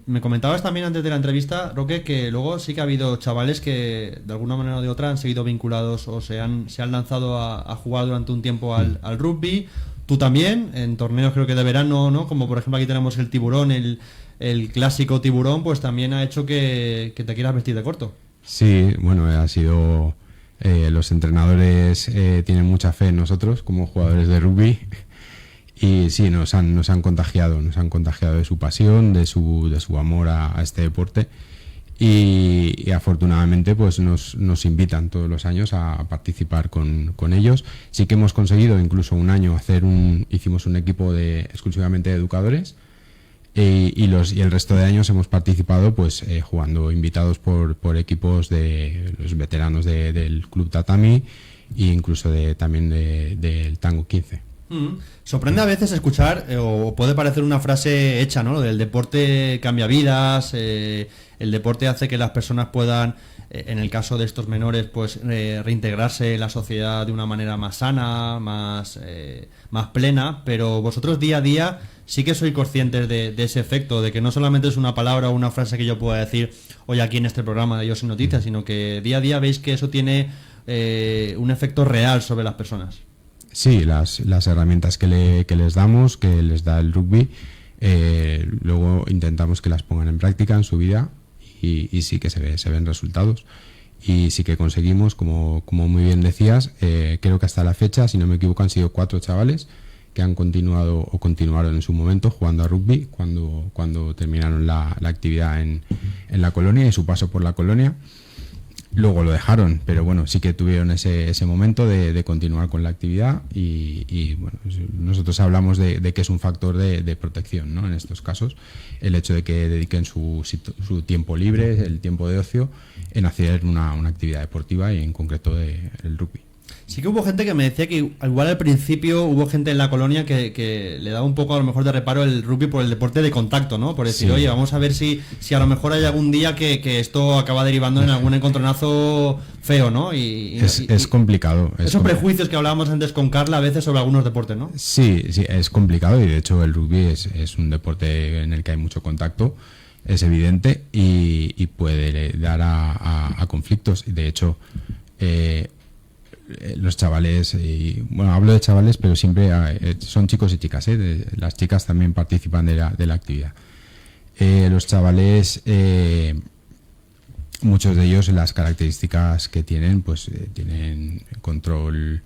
[SPEAKER 6] me comentabas también antes de la entrevista, Roque, que luego sí que ha habido chavales que de alguna manera o de otra han seguido vinculados o se han lanzado a jugar durante un tiempo al rugby. Tú también, en torneos creo que de verano, ¿no? Como por ejemplo aquí tenemos el Tiburón, el clásico Tiburón, pues también ha hecho que te quieras vestir de corto.
[SPEAKER 9] Sí, bueno, ha sido... los entrenadores tienen mucha fe en nosotros como jugadores de rugby. Y sí, nos han contagiado de su pasión, de su amor a este deporte. Y afortunadamente pues nos invitan todos los años a participar con ellos. Sí que hemos conseguido incluso un año hicimos un equipo exclusivamente de educadores, y el resto de años hemos participado pues jugando invitados por equipos de los veteranos del Club Tatami e incluso también del Tango 15.
[SPEAKER 6] Sorprende a veces escuchar, o puede parecer una frase hecha, ¿no? Lo del deporte cambia vidas, el deporte hace que las personas puedan, en el caso de estos menores, pues reintegrarse en la sociedad de una manera más sana, más plena, pero vosotros día a día sí que sois conscientes de ese efecto, de que no solamente es una palabra o una frase que yo pueda decir hoy aquí en este programa de Yo Soy Noticias, sino que día a día veis que eso tiene un efecto real sobre las personas.
[SPEAKER 9] Sí, las herramientas que les damos, que les da el rugby, luego intentamos que las pongan en práctica en su vida y sí que se ven resultados. Y sí que conseguimos, como muy bien decías, creo que hasta la fecha, si no me equivoco, han sido 4 chavales que han continuado o continuaron en su momento jugando a rugby cuando terminaron la actividad en la colonia y su paso por la colonia. Luego lo dejaron, pero bueno, sí que tuvieron ese momento de continuar con la actividad y bueno, nosotros hablamos de que es un factor de protección, ¿no? En estos casos, el hecho de que dediquen su tiempo libre, el tiempo de ocio, en hacer una actividad deportiva y en concreto el rugby.
[SPEAKER 6] Sí que hubo gente que me decía que igual al principio hubo gente en la colonia que le daba un poco a lo mejor de reparo el rugby por el deporte de contacto, ¿no? Por decir, sí, oye, vamos a ver si a lo mejor hay algún día que esto acaba derivando en algún encontronazo feo, ¿no?
[SPEAKER 9] Es complicado.
[SPEAKER 6] Esos prejuicios que hablábamos antes con Carla a veces sobre algunos deportes, ¿no?
[SPEAKER 9] Sí, es complicado y de hecho el rugby es un deporte en el que hay mucho contacto, es evidente y puede dar a conflictos. De hecho, los chavales, bueno, hablo de chavales, pero siempre son chicos y chicas, las chicas también participan de la actividad. Los chavales, muchos de ellos, las características que tienen, pues tienen control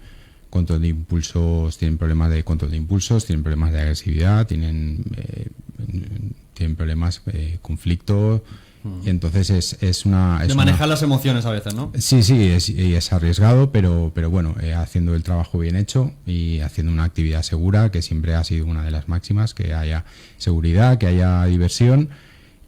[SPEAKER 9] de impulsos, tienen problemas de control de impulsos, tienen problemas de agresividad, tienen problemas conflicto. Y entonces es
[SPEAKER 6] manejar las emociones a veces, ¿no?
[SPEAKER 9] Sí, es arriesgado, pero bueno, haciendo el trabajo bien hecho y haciendo una actividad segura, que siempre ha sido una de las máximas, que haya seguridad, que haya diversión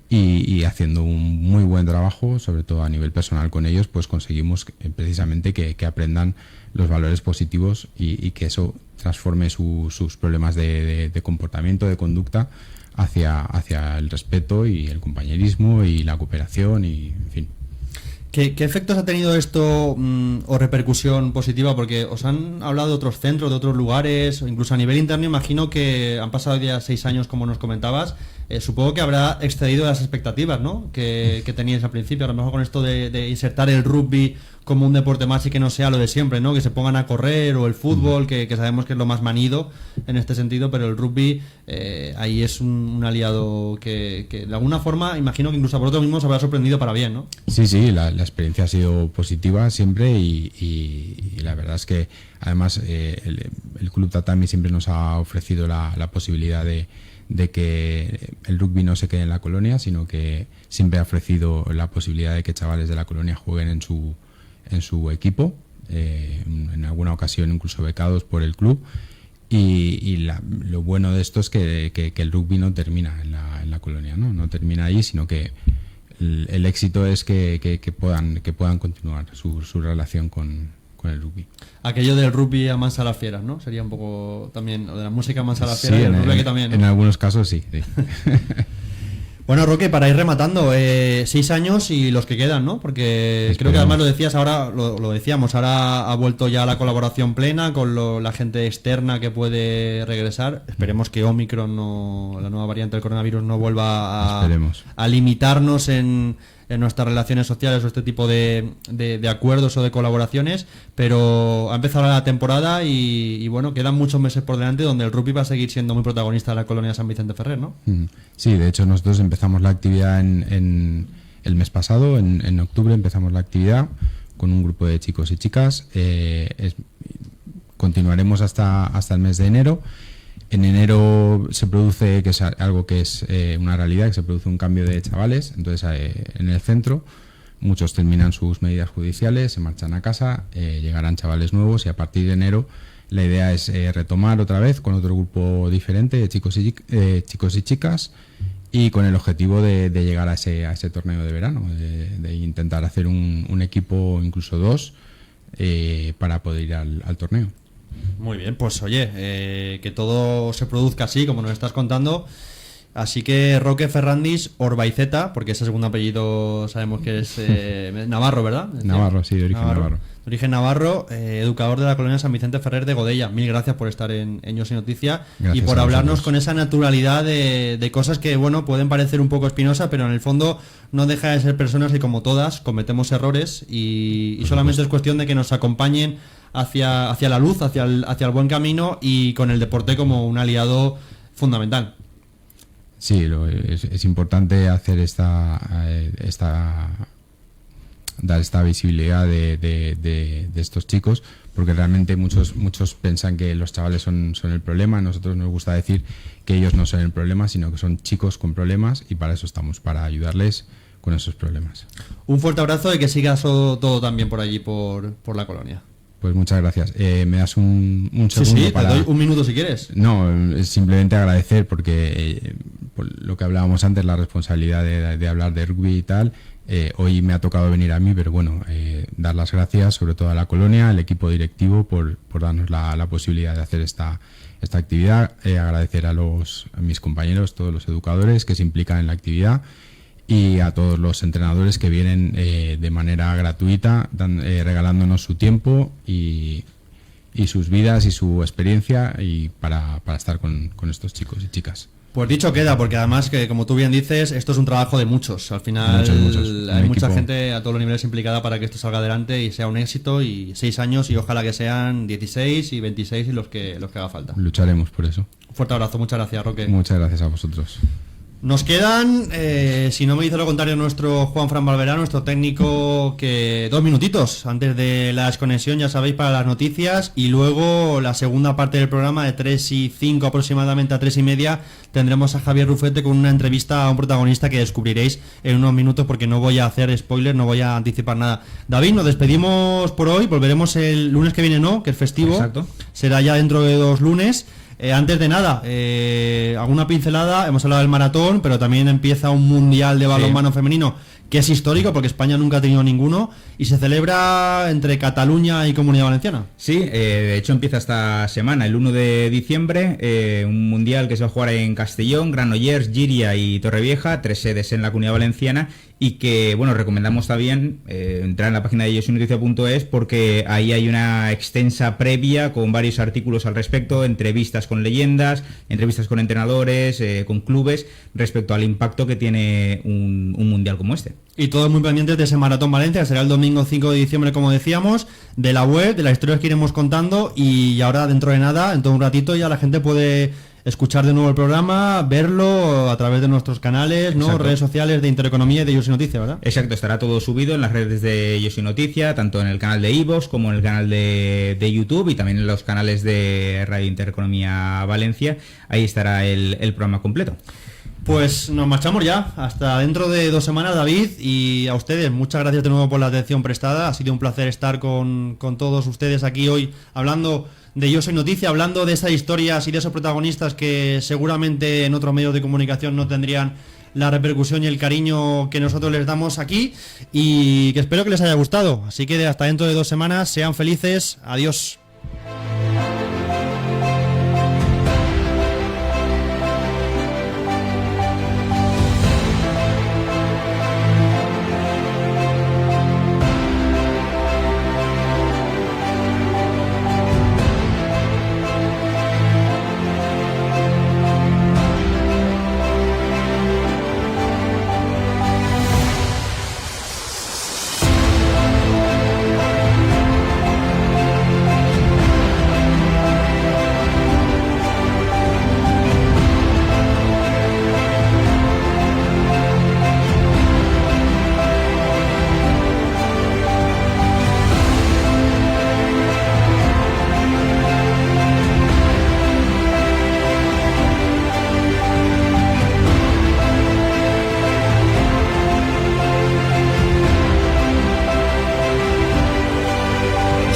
[SPEAKER 9] y haciendo un muy buen trabajo, sobre todo a nivel personal con ellos, pues conseguimos precisamente que aprendan los valores positivos y que eso transforme sus problemas de comportamiento, de conducta, hacia el respeto y el compañerismo y la cooperación y en fin.
[SPEAKER 6] ¿Qué efectos ha tenido esto o repercusión positiva? Porque os han hablado de otros centros, de otros lugares, o incluso a nivel interno. Imagino que han pasado ya 6 años, como nos comentabas. Supongo que habrá excedido las expectativas, ¿no? que teníais al principio. A lo mejor con esto de insertar el rugby como un deporte más y que no sea lo de siempre, ¿no? Que se pongan a correr, o el fútbol, que sabemos que es lo más manido en este sentido, pero el rugby ahí es un aliado que de alguna forma imagino que incluso a vosotros mismos os habrá sorprendido para bien, ¿no?
[SPEAKER 9] Sí, la experiencia ha sido positiva siempre y la verdad es que además el Club Tatami siempre nos ha ofrecido la posibilidad de que el rugby no se quede en la colonia, sino que siempre ha ofrecido la posibilidad de que chavales de la colonia jueguen en su equipo, en alguna ocasión incluso becados por el club, y lo bueno de esto es que el rugby no termina en la colonia, no termina ahí, sino que el éxito es que puedan continuar su relación con el rugby.
[SPEAKER 6] Aquello del rugby amansa a las fieras, ¿no? Sería un poco también, o de la música amansa a las fieras, y el rugby aquí también, ¿no?
[SPEAKER 9] En algunos casos sí.
[SPEAKER 6] Bueno, Roque, para ir rematando, 6 años y los que quedan, ¿no? Porque Esperemos. Creo que además lo decías ahora, lo decíamos, ahora ha vuelto ya la colaboración plena con la gente externa que puede regresar. Esperemos que Omicron, la nueva variante del coronavirus, no vuelva a limitarnos en nuestras relaciones sociales o este tipo de acuerdos o de colaboraciones, pero ha empezado la temporada y bueno, quedan muchos meses por delante donde el rugby va a seguir siendo muy protagonista de la colonia San Vicente Ferrer, ¿no?
[SPEAKER 9] Sí, de hecho nosotros empezamos la actividad en el mes pasado, en octubre empezamos la actividad con un grupo de chicos y chicas, continuaremos hasta el mes de enero. En enero se produce, que es algo que es una realidad, que se produce un cambio de chavales. Entonces, en el centro, muchos terminan sus medidas judiciales, se marchan a casa, llegarán chavales nuevos y a partir de enero la idea es retomar otra vez con otro grupo diferente de chicos y chicas y con el objetivo de llegar a ese torneo de verano, de intentar hacer un equipo, incluso 2, para poder ir al torneo.
[SPEAKER 6] Muy bien, pues oye, que todo se produzca así, como nos estás contando. Así que Roque Ferrandis Orbaizeta, porque ese segundo apellido sabemos que es Navarro, ¿verdad?
[SPEAKER 9] Navarro, sí, de origen Navarro.
[SPEAKER 6] De origen Navarro, educador de la colonia San Vicente Ferrer de Godella. Mil gracias por estar en Yo Soy Noticia y por hablarnos con esa naturalidad de cosas que, bueno, pueden parecer un poco espinosas, pero en el fondo no deja de ser personas y como todas cometemos errores y solamente es cuestión de que nos acompañen hacia la luz, hacia el buen camino y con el deporte como un aliado fundamental.
[SPEAKER 9] Sí, es importante hacer dar esta visibilidad de estos chicos, porque realmente muchos piensan que los chavales son el problema. A nosotros nos gusta decir que ellos no son el problema, sino que son chicos con problemas y para eso estamos, para ayudarles con esos problemas. Un
[SPEAKER 6] fuerte abrazo y que sigas todo también por allí, por la colonia.
[SPEAKER 9] Pues muchas gracias. ¿Me das un segundo?
[SPEAKER 6] Sí, te doy un minuto si quieres.
[SPEAKER 9] No, es simplemente agradecer porque por lo que hablábamos antes, la responsabilidad de hablar de rugby y tal, hoy me ha tocado venir a mí, pero bueno, dar las gracias sobre todo a la colonia, al equipo directivo por darnos la posibilidad de hacer esta actividad, agradecer a mis compañeros, todos los educadores que se implican en la actividad, y a todos los entrenadores que vienen de manera gratuita, regalándonos su tiempo y sus vidas y su experiencia y para estar con estos chicos y chicas.
[SPEAKER 6] Pues dicho queda, porque además que como tú bien dices, esto es un trabajo de muchos. Al final
[SPEAKER 9] muchos.
[SPEAKER 6] Hay mucha gente a todos los niveles implicada para que esto salga adelante y sea un éxito, y 6 años y ojalá que sean 16 y 26 y los que haga falta.
[SPEAKER 9] Lucharemos por eso.
[SPEAKER 6] Un fuerte abrazo, muchas gracias, Roque.
[SPEAKER 9] Muchas gracias a vosotros.
[SPEAKER 6] Nos quedan, si no me dice lo contrario nuestro Juanfran Valverá, nuestro técnico, que 2 minutitos antes de la desconexión, ya sabéis, para las noticias, y luego la segunda parte del programa de 3:05 aproximadamente a 3:30 tendremos a Javier Rufete con una entrevista a un protagonista que descubriréis en unos minutos, porque no voy a hacer spoiler, no voy a anticipar nada. David, nos despedimos por hoy, volveremos el lunes que viene, ¿no? Que es festivo.
[SPEAKER 7] Exacto.
[SPEAKER 6] Será ya dentro de 2 lunes. Antes de nada, alguna pincelada, hemos hablado del maratón, pero también empieza un mundial de balonmano femenino que es histórico porque España nunca ha tenido ninguno y se celebra entre Cataluña y Comunidad Valenciana.
[SPEAKER 7] Sí, de hecho empieza esta semana, el 1 de diciembre, un mundial que se va a jugar en Castellón, Granollers, Llíria y Torrevieja, 3 sedes en la Comunidad Valenciana, y que, bueno, recomendamos también entrar en la página de yosoynoticia.es porque ahí hay una extensa previa con varios artículos al respecto, entrevistas con leyendas, entrevistas con entrenadores, con clubes, respecto al impacto que tiene un mundial como este.
[SPEAKER 6] Y todos muy pendientes de ese Maratón Valencia, que será el domingo 5 de diciembre, como decíamos, de la web, de las historias que iremos contando, y ahora dentro de nada, en todo un ratito, ya la gente puede escuchar de nuevo el programa, verlo a través de nuestros canales, ¿no? Redes sociales de Intereconomía y de Yo Soy Noticia, ¿verdad?
[SPEAKER 7] Exacto, estará todo subido en las redes de Yo Soy Noticia, tanto en el canal de iVoox como en el canal de YouTube, y también en los canales de Radio Intereconomía Valencia. Ahí estará el programa completo.
[SPEAKER 6] Pues nos marchamos ya, hasta dentro de 2 semanas, David, y a ustedes muchas gracias de nuevo por la atención prestada. Ha sido un placer estar con todos ustedes aquí hoy hablando de Yo Soy Noticia, hablando de esas historias y de esos protagonistas que seguramente en otros medios de comunicación no tendrían la repercusión y el cariño que nosotros les damos aquí, y que espero que les haya gustado. Así que hasta dentro de 2 semanas, sean felices, adiós.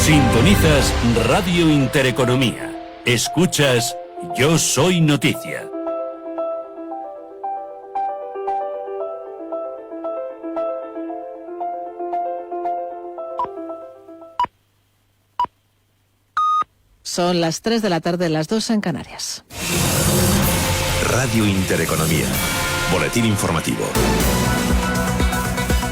[SPEAKER 5] Sintonizas Radio Intereconomía. Escuchas Yo Soy Noticia.
[SPEAKER 10] Son las 3 de la tarde, las 2 en Canarias.
[SPEAKER 11] Radio Intereconomía. Boletín informativo.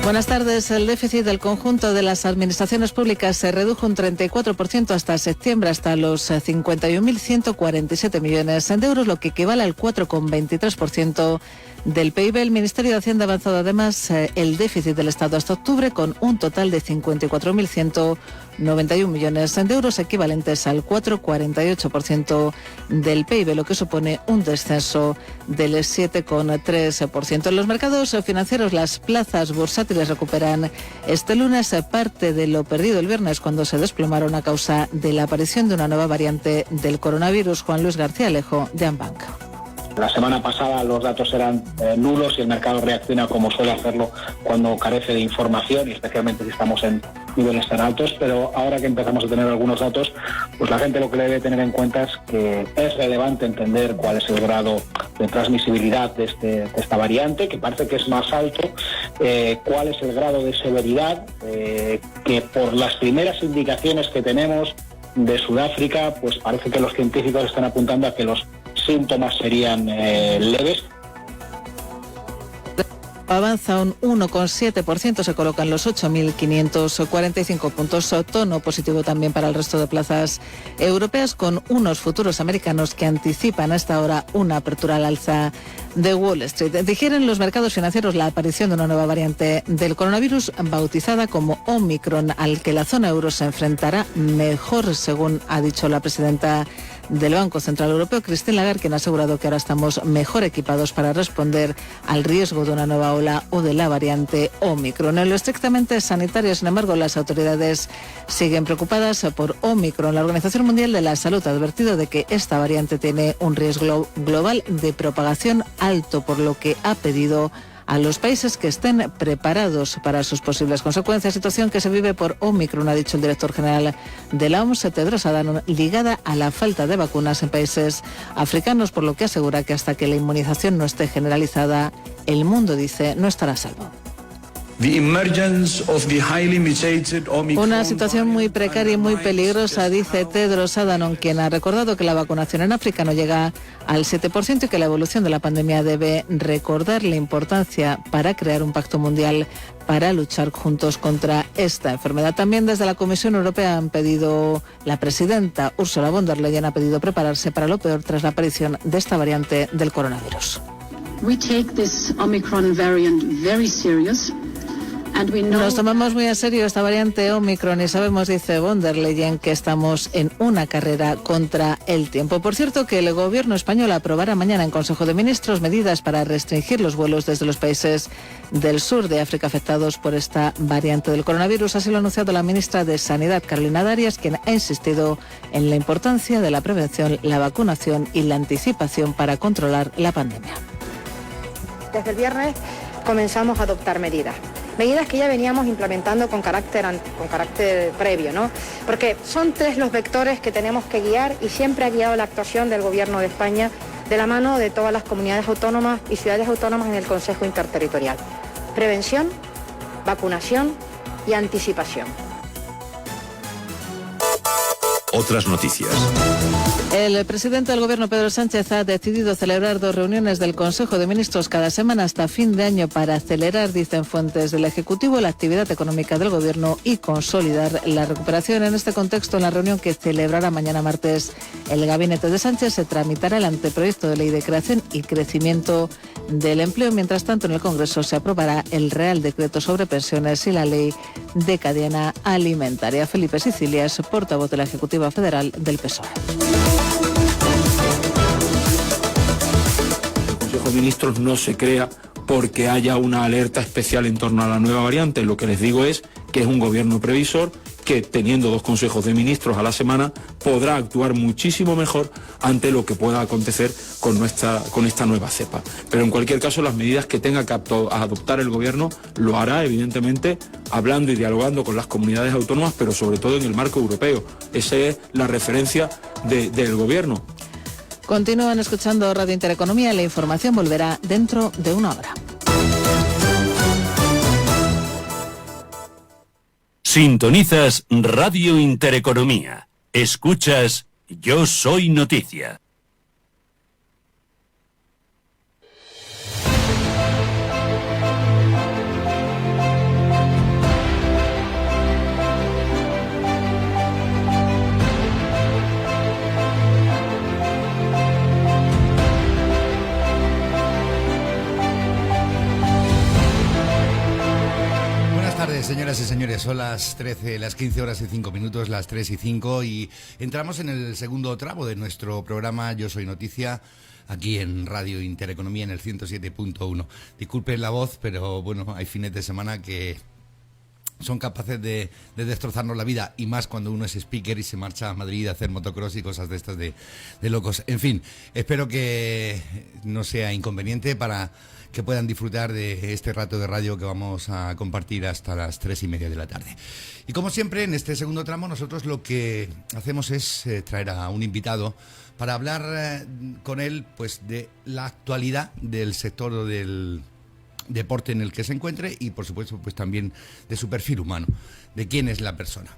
[SPEAKER 10] Buenas tardes. El déficit del conjunto de las administraciones públicas se redujo un 34% hasta septiembre, hasta los 51.147 millones de euros, lo que equivale al 4,23% del PIB. El Ministerio de Hacienda ha avanzado además el déficit del Estado hasta octubre con un total de 54.191 millones de euros, equivalentes al 4,48% del PIB, lo que supone un descenso del 7,3%. En los mercados financieros, las plazas bursátiles recuperan este lunes parte de lo perdido el viernes, cuando se desplomaron a causa de la aparición de una nueva variante del coronavirus. Juan Luis García Alejo, de Ambank.
[SPEAKER 12] La semana pasada los datos eran nulos y el mercado reacciona como suele hacerlo cuando carece de información, y especialmente si estamos en niveles tan altos, pero ahora que empezamos a tener algunos datos, pues la gente lo que debe tener en cuenta es que es relevante entender cuál es el grado de transmisibilidad de esta variante, que parece que es más alto, cuál es el grado de severidad, que por las primeras indicaciones que tenemos de Sudáfrica, pues parece que los científicos están apuntando a que los síntomas serían leves.
[SPEAKER 10] Avanza un 1,7%, se coloca en los 8.545 puntos, tono positivo también para el resto de plazas europeas, con unos futuros americanos que anticipan a esta hora una apertura al alza de Wall Street. Digieren los mercados financieros la aparición de una nueva variante del coronavirus bautizada como Omicron, al que la zona euro se enfrentará mejor, según ha dicho la presidenta del Banco Central Europeo, Christine Lagarde, quien ha asegurado que ahora estamos mejor equipados para responder al riesgo de una nueva ola o de la variante Omicron. En lo estrictamente sanitario, sin embargo, las autoridades siguen preocupadas por Omicron. La Organización Mundial de la Salud ha advertido de que esta variante tiene un riesgo global de propagación alto, por lo que ha pedido a los países que estén preparados para sus posibles consecuencias, situación que se vive por Omicron, ha dicho el director general de la OMS, Tedros Adhanom, ligada a la falta de vacunas en países africanos, por lo que asegura que hasta que la inmunización no esté generalizada, el mundo, dice, no estará a salvo. Una situación muy precaria y muy peligrosa, dice Tedros Adhanom, quien ha recordado que la vacunación en África no llega al 7% y que la evolución de la pandemia debe recordar la importancia para crear un pacto mundial para luchar juntos contra esta enfermedad. También desde la Comisión Europea han pedido, la presidenta Ursula von der Leyen ha pedido prepararse para lo peor tras la aparición de esta variante del coronavirus.
[SPEAKER 13] We take this Omicron variant very serious.
[SPEAKER 10] Nos tomamos muy a serio esta variante Omicron y sabemos, dice von der Leyen, que estamos en una carrera contra el tiempo. Por cierto, que el gobierno español aprobará mañana en Consejo de Ministros medidas para restringir los vuelos desde los países del sur de África afectados por esta variante del coronavirus. Así lo ha anunciado la ministra de Sanidad, Carolina Darias, quien ha insistido en la importancia de la prevención, la vacunación y la anticipación para controlar la pandemia.
[SPEAKER 14] Desde el viernes comenzamos a adoptar medidas que ya veníamos implementando con carácter previo, ¿no? Porque son 3 los vectores que tenemos que guiar, y siempre ha guiado la actuación del Gobierno de España de la mano de todas las comunidades autónomas y ciudades autónomas en el Consejo Interterritorial. Prevención, vacunación y anticipación.
[SPEAKER 11] Otras noticias.
[SPEAKER 10] El presidente del Gobierno, Pedro Sánchez, ha decidido celebrar 2 reuniones del Consejo de Ministros cada semana hasta fin de año para acelerar, dicen fuentes del Ejecutivo, la actividad económica del Gobierno y consolidar la recuperación. En este contexto, en la reunión que celebrará mañana martes el gabinete de Sánchez, se tramitará el anteproyecto de ley de creación y crecimiento del empleo. Mientras tanto, en el Congreso se aprobará el Real Decreto sobre pensiones y la ley de cadena alimentaria. Felipe Sicilias, portavoz de la Ejecutiva Federal del PSOE.
[SPEAKER 15] El Consejo de Ministros no se crea porque haya una alerta especial en torno a la nueva variante. Lo que les digo es que es un gobierno previsor que, teniendo 2 consejos de ministros a la semana, podrá actuar muchísimo mejor ante lo que pueda acontecer con esta nueva cepa. Pero en cualquier caso, las medidas que tenga que adoptar el gobierno lo hará, evidentemente, hablando y dialogando con las comunidades autónomas, pero sobre todo en el marco europeo. Esa es la referencia del Gobierno.
[SPEAKER 10] Continúan escuchando Radio Intereconomía. La información volverá dentro de una hora.
[SPEAKER 5] Sintonizas Radio Intereconomía. Escuchas Yo Soy Noticia.
[SPEAKER 16] Señoras y señores, son las 13, las 15 horas y 5 minutos, las 3 y 5, y entramos en el segundo tramo de nuestro programa Yo Soy Noticia, aquí en Radio Intereconomía en el 107.1. Disculpen la voz, pero bueno, hay fines de semana que son capaces de destrozarnos la vida, y más cuando uno es speaker y se marcha a Madrid a hacer motocross y cosas de estas de locos. En fin, espero que no sea inconveniente para que puedan disfrutar de este rato de radio que vamos a compartir hasta las 3:30 de la tarde. Y como siempre, en este segundo tramo nosotros lo que hacemos es traer a un invitado para hablar con él pues de la actualidad del sector del deporte en el que se encuentre, y por supuesto pues también de su perfil humano, de quién es la persona.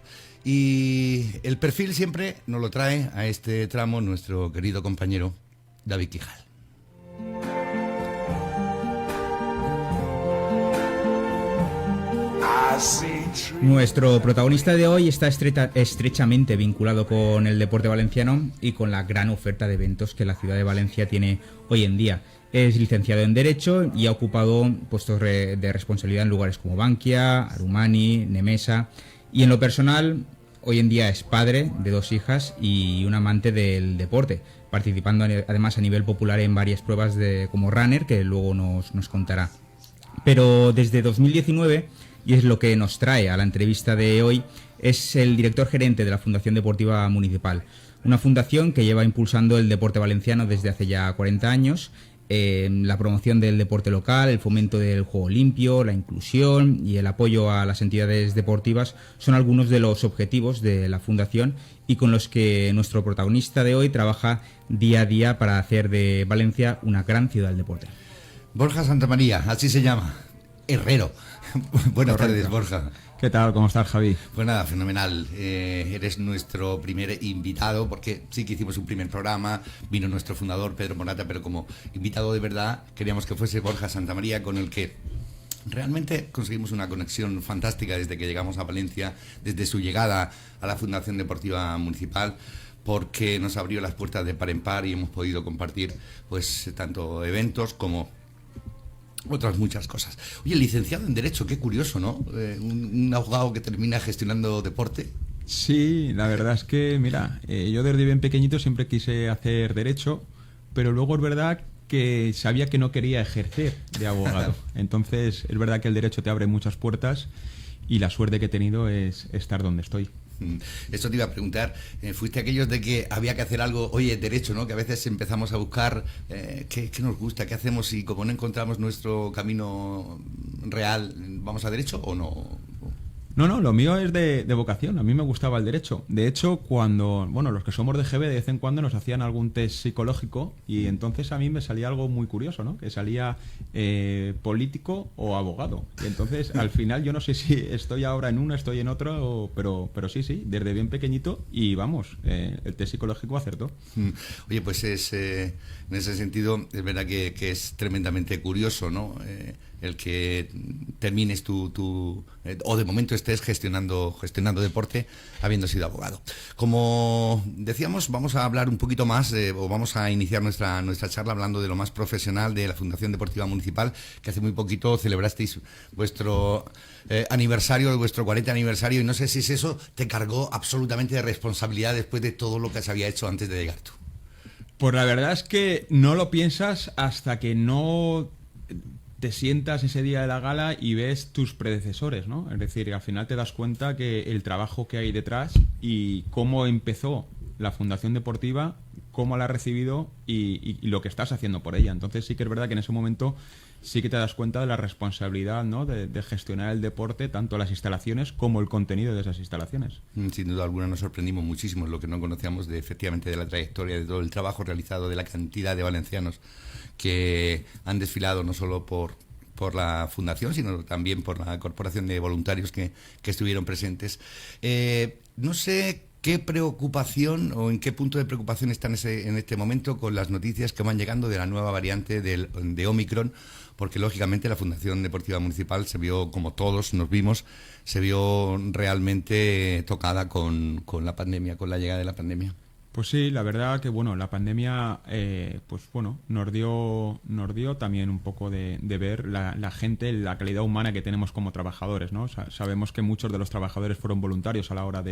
[SPEAKER 16] Y el perfil siempre nos lo trae a este tramo nuestro querido compañero David Quijal.
[SPEAKER 7] Nuestro protagonista de hoy está estrechamente vinculado con el deporte valenciano y con la gran oferta de eventos que la ciudad de Valencia tiene hoy en día. Es licenciado en Derecho y ha ocupado puestos de responsabilidad en lugares como Bankia, Arumani, Nemesa, y en lo personal hoy en día es padre de 2 hijas y un amante del deporte, participando además a nivel popular en varias pruebas como runner, que luego nos contará. Pero desde 2019, y es lo que nos trae a la entrevista de hoy, es el director gerente de la Fundación Deportiva Municipal, una fundación que lleva impulsando el deporte valenciano desde hace ya 40 años, la promoción del deporte local, el fomento del juego limpio, la inclusión y el apoyo a las entidades deportivas son algunos de los objetivos de la fundación, y con los que nuestro protagonista de hoy trabaja día a día para hacer de Valencia una gran ciudad del deporte.
[SPEAKER 16] Borja Santamaría, así se llama, herrero. Buenas tardes, Borja.
[SPEAKER 17] ¿Qué tal? ¿Cómo estás, Javi?
[SPEAKER 16] Pues nada, fenomenal. Eres nuestro primer invitado, porque sí que hicimos un primer programa, vino nuestro fundador, Pedro Morata, pero como invitado de verdad queríamos que fuese Borja Santamaría, con el que realmente conseguimos una conexión fantástica desde que llegamos a Valencia, desde su llegada a la Fundación Deportiva Municipal, porque nos abrió las puertas de par en par y hemos podido compartir pues tanto eventos como otras muchas cosas. Oye, licenciado en Derecho, qué curioso, ¿no? Un abogado que termina gestionando deporte.
[SPEAKER 17] Sí, la verdad es que, mira, yo desde bien pequeñito siempre quise hacer Derecho, pero luego es verdad que sabía que no quería ejercer de abogado. Entonces, es verdad que el Derecho te abre muchas puertas, y la suerte que he tenido es estar donde estoy.
[SPEAKER 16] Eso te iba a preguntar, fuiste aquellos de que había que hacer algo, oye, Derecho, ¿no? Que a veces empezamos a buscar qué nos gusta, qué hacemos, y como no encontramos nuestro camino real, ¿vamos a Derecho o no?
[SPEAKER 17] No, lo mío es de vocación. A mí me gustaba el Derecho. De hecho, cuando, los que somos de GB, de vez en cuando nos hacían algún test psicológico, y entonces a mí me salía algo muy curioso, ¿no? Que salía político o abogado. Y entonces, al final, yo no sé si estoy ahora en uno, estoy en otro, pero sí, desde bien pequeñito, y vamos, el test psicológico acertó.
[SPEAKER 16] Oye, pues en ese sentido, es verdad que es tremendamente curioso, ¿no? El que termines o de momento estés gestionando deporte habiendo sido abogado. Como decíamos, vamos a hablar un poquito más, o vamos a iniciar nuestra charla hablando de lo más profesional de la Fundación Deportiva Municipal, que hace muy poquito celebrasteis vuestro aniversario, vuestro 40 aniversario, y no sé si eso te cargó absolutamente de responsabilidad después de todo lo que se había hecho antes de llegar tú.
[SPEAKER 17] Pues la verdad es que no lo piensas hasta que no te sientas ese día de la gala y ves tus predecesores, ¿no? Es decir, al final te das cuenta que el trabajo que hay detrás y cómo empezó la Fundación Deportiva, cómo la has recibido y lo que estás haciendo por ella. Entonces sí que es verdad que en ese momento sí que te das cuenta de la responsabilidad, ¿no?, de gestionar el deporte, tanto las instalaciones como el contenido de esas instalaciones.
[SPEAKER 16] Sin duda alguna nos sorprendimos muchísimo, lo que no conocíamos efectivamente de la trayectoria, de todo el trabajo realizado, de la cantidad de valencianos que han desfilado no solo por la fundación, sino también por la corporación de voluntarios que estuvieron presentes. No sé qué preocupación o en qué punto de preocupación están en este momento con las noticias que van llegando de la nueva variante de Omicron, porque lógicamente la Fundación Deportiva Municipal se vio, como todos nos vimos, se vio realmente tocada con la pandemia, con la llegada de la pandemia.
[SPEAKER 17] Pues sí, la verdad que bueno, la pandemia nos dio también un poco de ver la gente, la calidad humana que tenemos como trabajadores, ¿no? Sabemos que muchos de los trabajadores fueron voluntarios a la hora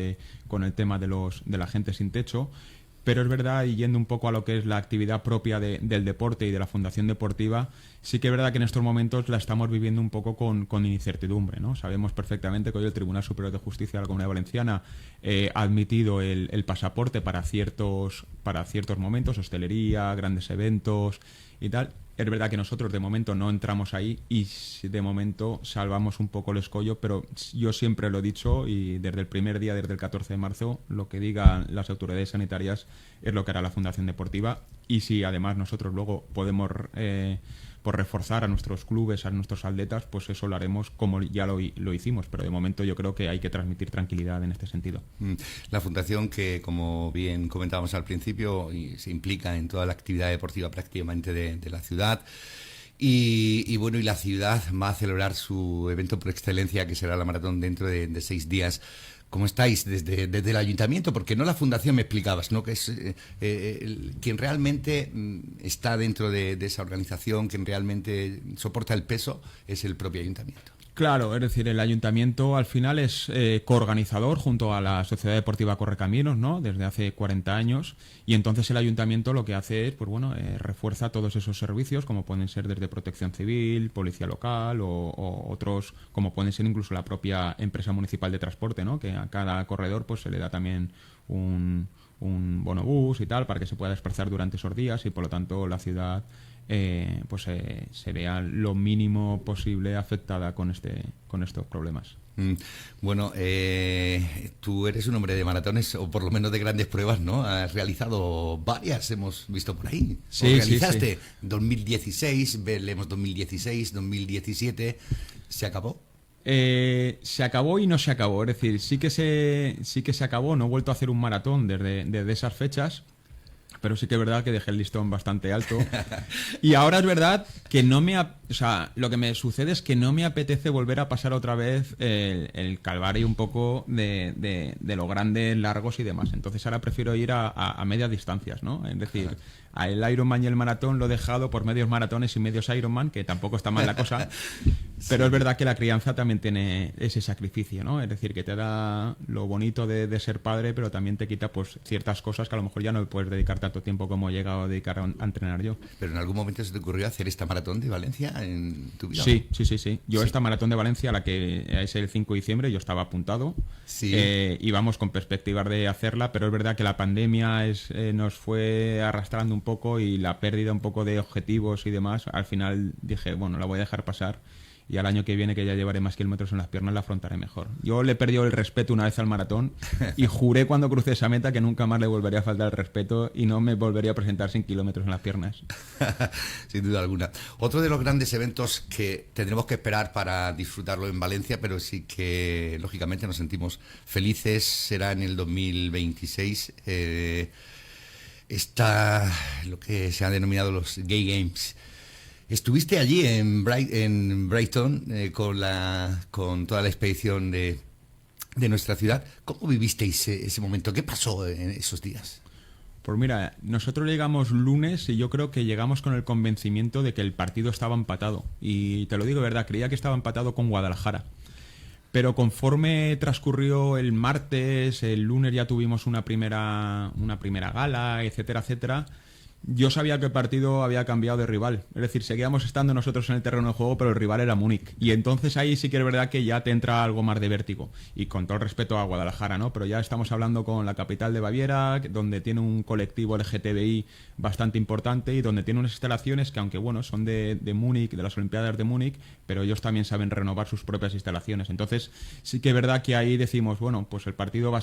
[SPEAKER 17] con el tema de la gente sin techo, pero es verdad, y yendo un poco a lo que es la actividad propia del deporte y de la Fundación Deportiva, sí que es verdad que en estos momentos la estamos viviendo un poco con incertidumbre, ¿no? Sabemos perfectamente que hoy el Tribunal Superior de Justicia de la Comunidad Valenciana ha admitido el pasaporte para ciertos momentos, hostelería, grandes eventos y tal. Es verdad que nosotros de momento no entramos ahí y de momento salvamos un poco el escollo, pero yo siempre lo he dicho y desde el primer día, desde el 14 de marzo, lo que digan las autoridades sanitarias es lo que hará la Fundación Deportiva, y si además nosotros luego podemos por reforzar a nuestros clubes, a nuestros atletas, pues eso lo haremos como ya lo hicimos, pero de momento yo creo que hay que transmitir tranquilidad en este sentido.
[SPEAKER 16] La Fundación, que como bien comentábamos al principio, se implica en toda la actividad deportiva prácticamente de la ciudad, y bueno, y la ciudad va a celebrar su evento por excelencia, que será la maratón dentro de 6 días. ¿Cómo estáis desde el ayuntamiento? Porque no la fundación, me explicabas, ¿no? Que es quien realmente está dentro de esa organización, quien realmente soporta el peso, es el propio ayuntamiento.
[SPEAKER 17] Claro, es decir, el ayuntamiento al final es coorganizador junto a la Sociedad Deportiva Correcaminos, ¿no?, desde hace 40 años, y entonces el ayuntamiento lo que hace es, refuerza todos esos servicios, como pueden ser desde Protección Civil, Policía Local o otros, como pueden ser incluso la propia empresa municipal de transporte, ¿no?, que a cada corredor pues se le da también un bonobús y tal para que se pueda desplazar durante esos días, y por lo tanto la ciudad se vea lo mínimo posible afectada con estos problemas.
[SPEAKER 16] Bueno, tú eres un hombre de maratones, o por lo menos de grandes pruebas, ¿no? Has realizado varias, hemos visto por ahí.
[SPEAKER 17] Sí,
[SPEAKER 16] realizaste
[SPEAKER 17] sí.
[SPEAKER 16] 2016, leemos 2016, 2017, ¿se acabó?
[SPEAKER 17] Se acabó y no se acabó, es decir, sí que se acabó. No he vuelto a hacer un maratón desde esas fechas, pero sí que es verdad que dejé el listón bastante alto. Y ahora es verdad que lo que me sucede es que no me apetece volver a pasar otra vez el calvario un poco de lo grande, largos y demás. Entonces ahora prefiero ir a medias distancias, ¿no? Es decir, el Ironman y el maratón lo he dejado por medios maratones y medios Ironman, que tampoco está mal la cosa. Pero es verdad que la crianza también tiene ese sacrificio, ¿no? Es decir, que te da lo bonito de ser padre, pero también te quita pues ciertas cosas que a lo mejor ya no puedes dedicar tanto tiempo como he llegado a dedicar a entrenar yo.
[SPEAKER 16] ¿Pero en algún momento se te ocurrió hacer esta maratón de Valencia en tu vida?
[SPEAKER 17] Sí. Yo esta maratón de Valencia, la que es el 5 de diciembre, yo estaba apuntado.
[SPEAKER 16] Sí.
[SPEAKER 17] Íbamos con perspectivas de hacerla, pero es verdad que la pandemia nos fue arrastrando un poco, y la pérdida un poco de objetivos y demás, al final dije, bueno, la voy a dejar pasar, y al año que viene, que ya llevaré más kilómetros en las piernas, la afrontaré mejor. Yo le perdí el respeto una vez al maratón y juré cuando crucé esa meta que nunca más le volvería a faltar el respeto y no me volvería a presentar sin kilómetros en las piernas.
[SPEAKER 16] Sin duda alguna. Otro de los grandes eventos que tendremos que esperar para disfrutarlo en Valencia, pero sí que lógicamente nos sentimos felices, será en el 2026. Está lo que se han denominado los Gay Games. Estuviste allí en Brighton con toda la expedición de nuestra ciudad. ¿Cómo vivisteis ese momento? ¿Qué pasó en esos días?
[SPEAKER 17] Pues mira, nosotros llegamos lunes y yo creo que llegamos con el convencimiento de que el partido estaba empatado. Y te lo digo de verdad, creía que estaba empatado con Guadalajara. Pero conforme transcurrió el martes, el lunes ya tuvimos una primera gala, etcétera, etcétera. yo sabía que el partido había cambiado de rival. Es decir, seguíamos estando nosotros en el terreno de juego, pero el rival era Múnich. Y entonces ahí sí que es verdad que ya te entra algo más de vértigo. Y con todo el respeto a Guadalajara, ¿no? Pero ya estamos hablando con la capital de Baviera, donde tiene un colectivo LGTBI bastante importante y donde tiene unas instalaciones que, aunque bueno, son de Múnich, de las Olimpiadas de Múnich, pero ellos también saben renovar sus propias instalaciones. Entonces sí que es verdad que ahí decimos, bueno, pues el partido va a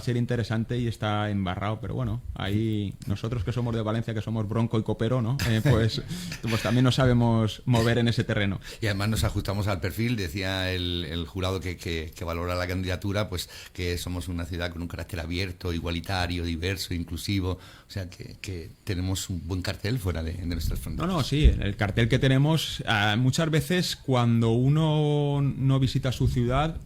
[SPEAKER 17] ser interesante y está embarrado, pero bueno, ahí nosotros que somos de Valencia, que somos bronco y copero, ¿no? Pues también nos sabemos mover en ese terreno.
[SPEAKER 16] Y además nos ajustamos al perfil, decía el jurado que valora la candidatura, pues que somos una ciudad con un carácter abierto, igualitario, diverso, inclusivo, o sea que tenemos un buen cartel fuera de nuestras fronteras.
[SPEAKER 17] No, sí, el cartel que tenemos, muchas veces cuando uno no visita su ciudad,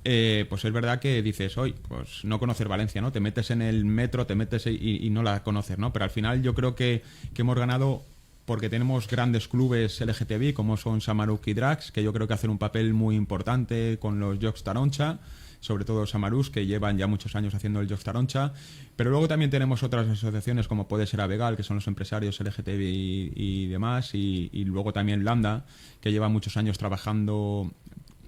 [SPEAKER 17] pues es verdad que dices, oye, pues no conocer Valencia, ¿no? Te metes en el metro, te metes y no la conoces, ¿no? Pero al final yo creo que hemos ganado porque tenemos grandes clubes LGTBI como son Samaruk y Drax, que yo creo que hacen un papel muy importante con los Jocs Taroncha, sobre todo Samarús, que llevan ya muchos años haciendo el Jocs Taroncha, pero luego también tenemos otras asociaciones como puede ser Avegal, que son los empresarios LGTBI y demás, y luego también Lambda, que lleva muchos años trabajando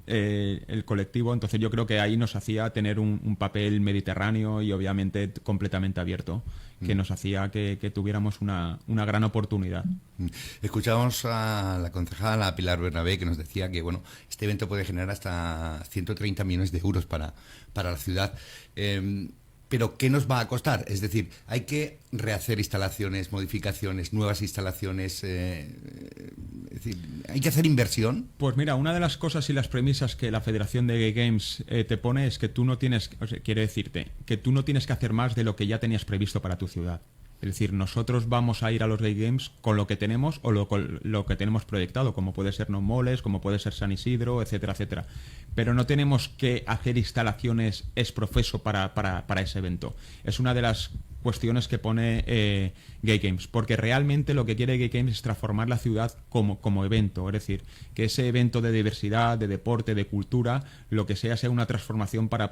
[SPEAKER 17] el colectivo. Entonces yo creo que ahí nos hacía tener un papel mediterráneo y obviamente completamente abierto, que nos hacía que tuviéramos una gran oportunidad.
[SPEAKER 16] Escuchábamos a la concejala Pilar Bernabé, que nos decía que bueno, este evento puede generar hasta 130 millones de euros para la ciudad. Pero ¿qué nos va a costar? Es decir, hay que rehacer instalaciones, modificaciones, nuevas instalaciones, es decir, ¿hay que hacer inversión?
[SPEAKER 17] Pues mira, una de las cosas y las premisas que la Federación de Gay Games te pone es que tú no tienes, quiere decirte, que tú no tienes que hacer más de lo que ya tenías previsto para tu ciudad. Es decir, nosotros vamos a ir a los Gay Games con lo que tenemos o lo que tenemos proyectado, como puede ser No Moles, como puede ser San Isidro, etcétera, etcétera. Pero no tenemos que hacer instalaciones ex profeso para ese evento. Es una de las cuestiones que pone Gay Games, porque realmente lo que quiere Gay Games es transformar la ciudad como evento, es decir, que ese evento de diversidad, de deporte, de cultura, lo que sea una transformación para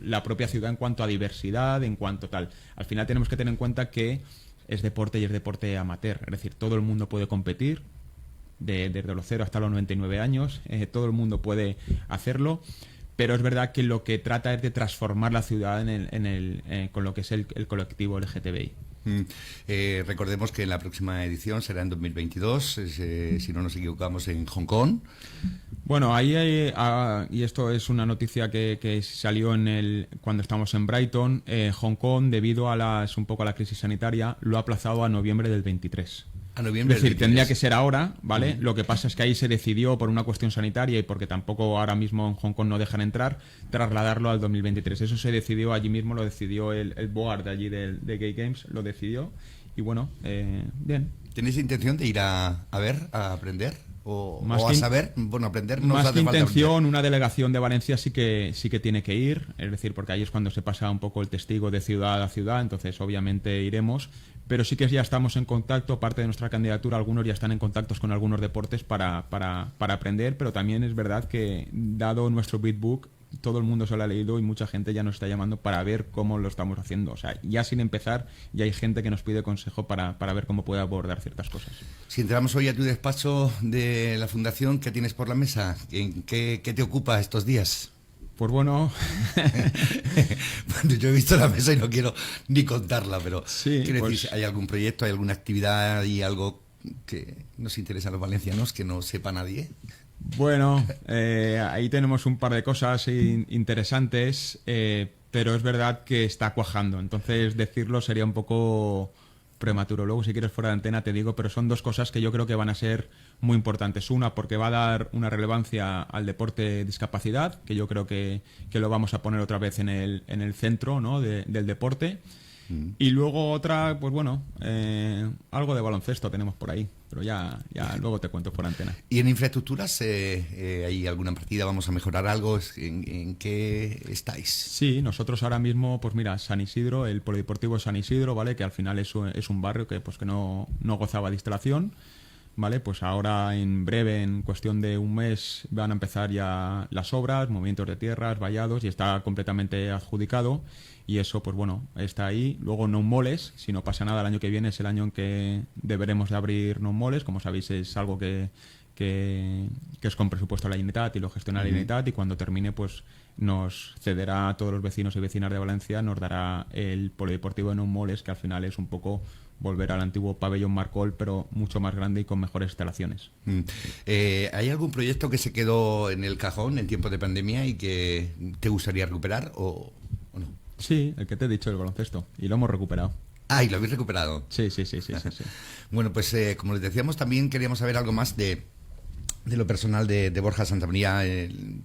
[SPEAKER 17] la propia ciudad en cuanto a diversidad, en cuanto tal. Al final tenemos que tener en cuenta que es deporte y es deporte amateur, es decir, todo el mundo puede competir, desde los 0 hasta los 99 años, todo el mundo puede hacerlo. Pero es verdad que lo que trata es de transformar la ciudad con lo que es el colectivo LGTBI.
[SPEAKER 16] Recordemos que la próxima edición será en 2022, si no nos equivocamos, en Hong Kong.
[SPEAKER 17] Bueno, ahí y esto es una noticia que salió cuando estamos en Brighton, Hong Kong, debido a un poco a la crisis sanitaria, lo ha aplazado a noviembre del 23.
[SPEAKER 16] A noviembre
[SPEAKER 17] es decir, tendría que ser ahora, ¿vale? Lo que pasa es que ahí se decidió por una cuestión sanitaria y porque tampoco ahora mismo en Hong Kong no dejan entrar, trasladarlo al 2023. Eso se decidió allí mismo, lo decidió el board de allí de Gay Games, lo decidió y bueno, bien.
[SPEAKER 16] ¿Tenéis intención de ir a ver, a aprender? O a saber, bueno, aprender no
[SPEAKER 17] más
[SPEAKER 16] hace
[SPEAKER 17] que
[SPEAKER 16] falta
[SPEAKER 17] intención,
[SPEAKER 16] aprender.
[SPEAKER 17] una delegación de Valencia sí que tiene que ir, es decir, porque ahí es cuando se pasa un poco el testigo de ciudad a ciudad, entonces obviamente iremos, pero sí que ya estamos en contacto, parte de nuestra candidatura, algunos ya están en contactos con algunos deportes para aprender, pero también es verdad que dado nuestro Beatbook, todo el mundo se lo ha leído y mucha gente ya nos está llamando para ver cómo lo estamos haciendo. O sea, ya sin empezar, ya hay gente que nos pide consejo para ver cómo puede abordar ciertas cosas.
[SPEAKER 16] Si entramos hoy a tu despacho de la Fundación, ¿qué tienes por la mesa? ¿Qué te ocupa estos días?
[SPEAKER 17] Pues bueno...
[SPEAKER 16] Bueno, yo he visto la mesa y no quiero ni contarla, pero
[SPEAKER 17] sí,
[SPEAKER 16] quiero decir, ¿hay algún proyecto, hay alguna actividad y algo que nos interesa a los valencianos que no sepa nadie?
[SPEAKER 17] Bueno, ahí tenemos un par de cosas interesantes, pero es verdad que está cuajando, entonces decirlo sería un poco prematuro. Luego, si quieres fuera de antena te digo, pero son dos cosas que yo creo que van a ser muy importantes. Una, porque va a dar una relevancia al deporte de discapacidad, que yo creo que lo vamos a poner otra vez en el centro, ¿no? del deporte. Y luego otra, pues bueno, algo de baloncesto tenemos por ahí, pero ya luego te cuento por antena.
[SPEAKER 16] ¿Y en infraestructuras hay alguna partida? ¿Vamos a mejorar algo? ¿En qué estáis?
[SPEAKER 17] Sí, nosotros ahora mismo, pues mira, San Isidro, el Polideportivo San Isidro, ¿vale? Que al final es un barrio que no gozaba de instalación. ¿vale? Pues ahora en breve, en cuestión de un mes, van a empezar ya las obras, movimientos de tierras, vallados, y está completamente adjudicado. Y eso, pues bueno, está ahí. Luego No Moles, si no pasa nada, el año que viene es el año en que deberemos de abrir No Moles. Como sabéis, es algo que es con presupuesto a la Generalitat y lo gestiona la Generalitat, y cuando termine, pues nos cederá a todos los vecinos y vecinas de Valencia, nos dará el polideportivo de No Moles, que al final es un poco volver al antiguo pabellón Marcol, pero mucho más grande y con mejores instalaciones.
[SPEAKER 16] ¿Hay algún proyecto que se quedó en el cajón en tiempos de pandemia y que te gustaría recuperar o no?
[SPEAKER 17] Sí, el que te he dicho, el baloncesto, y lo hemos recuperado.
[SPEAKER 16] Ah, ¿y lo habéis recuperado?
[SPEAKER 17] Sí.
[SPEAKER 16] Bueno, pues como les decíamos, también queríamos saber algo más de lo personal de Borja Santamaría,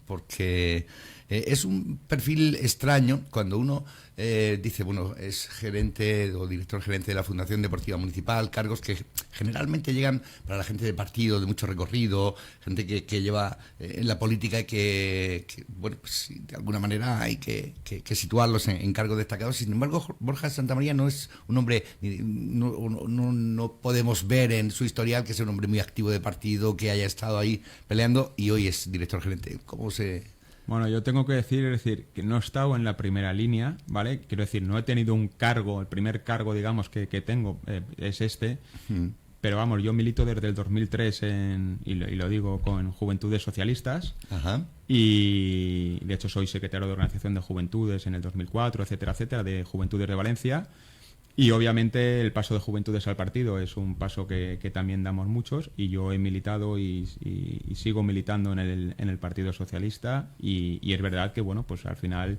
[SPEAKER 16] porque es un perfil extraño cuando uno dice, bueno, es gerente o director gerente de la Fundación Deportiva Municipal, cargos que generalmente llegan para la gente de partido, de mucho recorrido, gente que lleva en la política y que bueno, pues de alguna manera hay que situarlos en cargos destacados. Sin embargo, Borja Santamaría no es un hombre, no podemos ver en su historial que sea un hombre muy activo de partido, que haya estado ahí peleando, y hoy es director gerente. ¿Cómo se...?
[SPEAKER 17] Bueno, yo tengo que decir que no he estado en la primera línea, ¿vale? Quiero decir, no he tenido un cargo, el primer cargo, digamos, que tengo es este, pero vamos, yo milito desde el 2003 y lo digo con Juventudes Socialistas.
[SPEAKER 16] Ajá.
[SPEAKER 17] Y de hecho soy secretario de Organización de Juventudes en el 2004, etcétera, de Juventudes de Valencia. Y obviamente el paso de Juventudes al partido es un paso que también damos muchos, y yo he militado y sigo militando en el Partido Socialista, y es verdad que bueno, pues al final,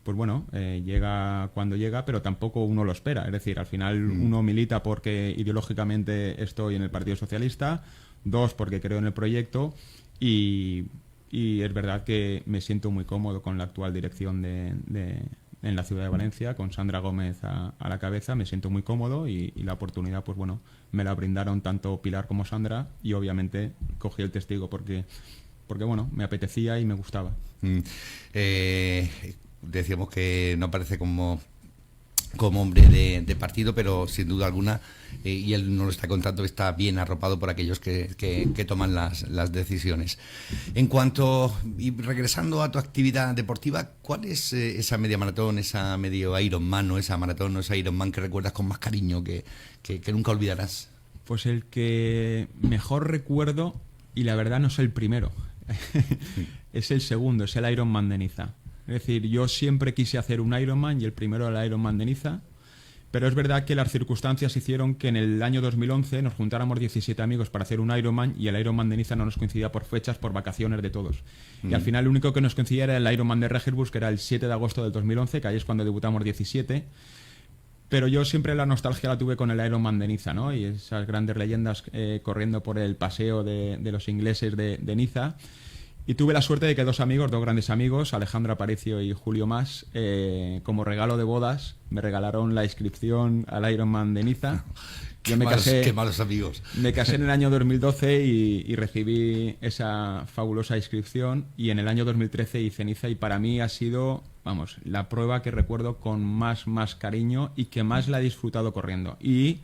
[SPEAKER 17] pues bueno, llega cuando llega, pero tampoco uno lo espera. Es decir, al final uno milita porque ideológicamente estoy en el Partido Socialista, 2 porque creo en el proyecto, y es verdad que me siento muy cómodo con la actual dirección en la ciudad de Valencia, con Sandra Gómez a la cabeza. Me siento muy cómodo, y la oportunidad, pues bueno, me la brindaron tanto Pilar como Sandra, y obviamente cogí el testigo porque bueno, me apetecía y me gustaba.
[SPEAKER 16] Decíamos que no parece como hombre de partido, pero sin duda alguna, y él nos lo está contando, está bien arropado por aquellos que toman las decisiones. En cuanto, y regresando a tu actividad deportiva, ¿cuál es esa media maratón, esa medio Ironman, o esa maratón o esa Ironman que recuerdas con más cariño, que nunca olvidarás?
[SPEAKER 17] Pues el que mejor recuerdo, y la verdad no es el primero, es el segundo, es el Ironman de Niza. Es decir, yo siempre quise hacer un Ironman, y el primero era el Ironman de Niza, pero es verdad que las circunstancias hicieron que en el año 2011 nos juntáramos 17 amigos para hacer un Ironman, y el Ironman de Niza no nos coincidía por fechas, por vacaciones de todos. Y al final lo único que nos coincidía era el Ironman de Regerbus, que era el 7 de agosto del 2011, que ahí es cuando debutamos 17. Pero yo siempre la nostalgia la tuve con el Ironman de Niza, ¿no? Y esas grandes leyendas corriendo por el paseo de los ingleses de Niza. Y tuve la suerte de que dos grandes amigos, Alejandro Aparicio y Julio Mas, como regalo de bodas, me regalaron la inscripción al Ironman de Niza. Yo me casé,
[SPEAKER 16] qué malos amigos.
[SPEAKER 17] Me casé en el año 2012 y recibí esa fabulosa inscripción, y en el año 2013 hice Niza, y para mí ha sido, vamos, la prueba que recuerdo con más cariño y que más la he disfrutado corriendo. Y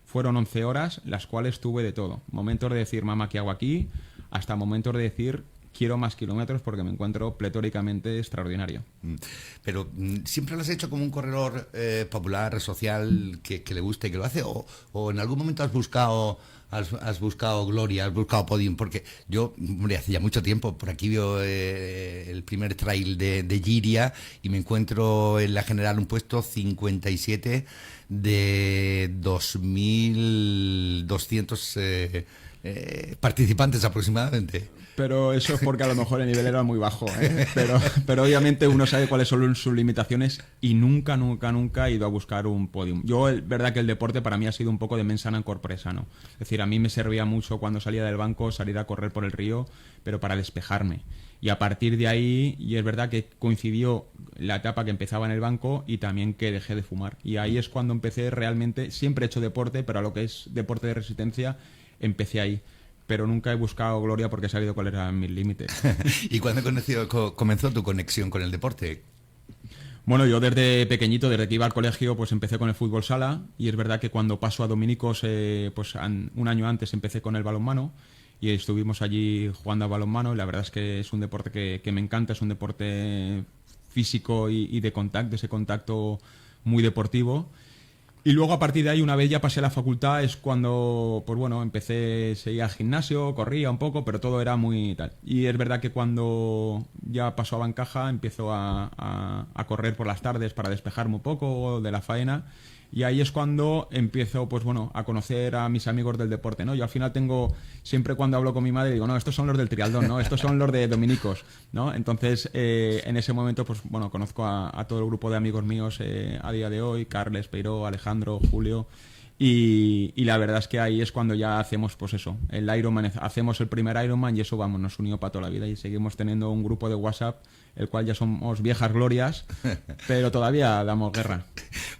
[SPEAKER 17] fueron 11 horas, las cuales tuve de todo. Momentos de decir, mamá, ¿qué hago aquí?, hasta momentos de decir, quiero más kilómetros porque me encuentro pletóricamente extraordinario.
[SPEAKER 16] Pero ¿siempre lo has hecho como un corredor popular, social, que le guste y que lo hace? ¿O en algún momento has buscado gloria, has buscado podium? Porque yo, hombre, hace ya mucho tiempo, por aquí veo el primer trail de Giria, y me encuentro en la general un puesto 57 de 2.200 participantes aproximadamente.
[SPEAKER 17] Pero eso es porque a lo mejor el nivel era muy bajo, ¿eh? Pero obviamente uno sabe cuáles son sus limitaciones, y nunca he ido a buscar un podium. Yo, es verdad que el deporte para mí ha sido un poco de mensana corpresa, ¿no? Es decir, a mí me servía mucho cuando salía del banco salir a correr por el río, pero para despejarme. Y a partir de ahí, y es verdad que coincidió la etapa que empezaba en el banco y también que dejé de fumar. Y ahí es cuando empecé realmente, siempre he hecho deporte, pero a lo que es deporte de resistencia, empecé ahí. Pero nunca he buscado gloria porque he sabido cuáles eran mis límites.
[SPEAKER 16] ¿Y cuándo comenzó tu conexión con el deporte?
[SPEAKER 17] Bueno, yo desde pequeñito, desde que iba al colegio, pues empecé con el fútbol sala, y es verdad que cuando paso a Dominicos, pues un año antes empecé con el balonmano y estuvimos allí jugando a balonmano, y la verdad es que es un deporte que me encanta, es un deporte físico y de contacto, ese contacto muy deportivo. Y luego a partir de ahí, una vez ya pasé a la facultad, es cuando, pues bueno, seguía al gimnasio, corría un poco, pero todo era muy tal. Y es verdad que cuando ya paso a Bancaja, empiezo a correr por las tardes para despejarme un poco de la faena. Y ahí es cuando empiezo, pues bueno, a conocer a mis amigos del deporte, ¿no? Yo al final siempre cuando hablo con mi madre, digo, no, estos son los del triatlón, ¿no? Estos son los de Dominicos, ¿no? Entonces, en ese momento, pues bueno, conozco a todo el grupo de amigos míos a día de hoy, Carles, Peiró, Alejandro, Julio, y la verdad es que ahí es cuando ya hacemos, pues eso, el Ironman, hacemos el primer Ironman, y eso, vamos, nos unió para toda la vida, y seguimos teniendo un grupo de WhatsApp, el cual ya somos viejas glorias, pero todavía damos guerra.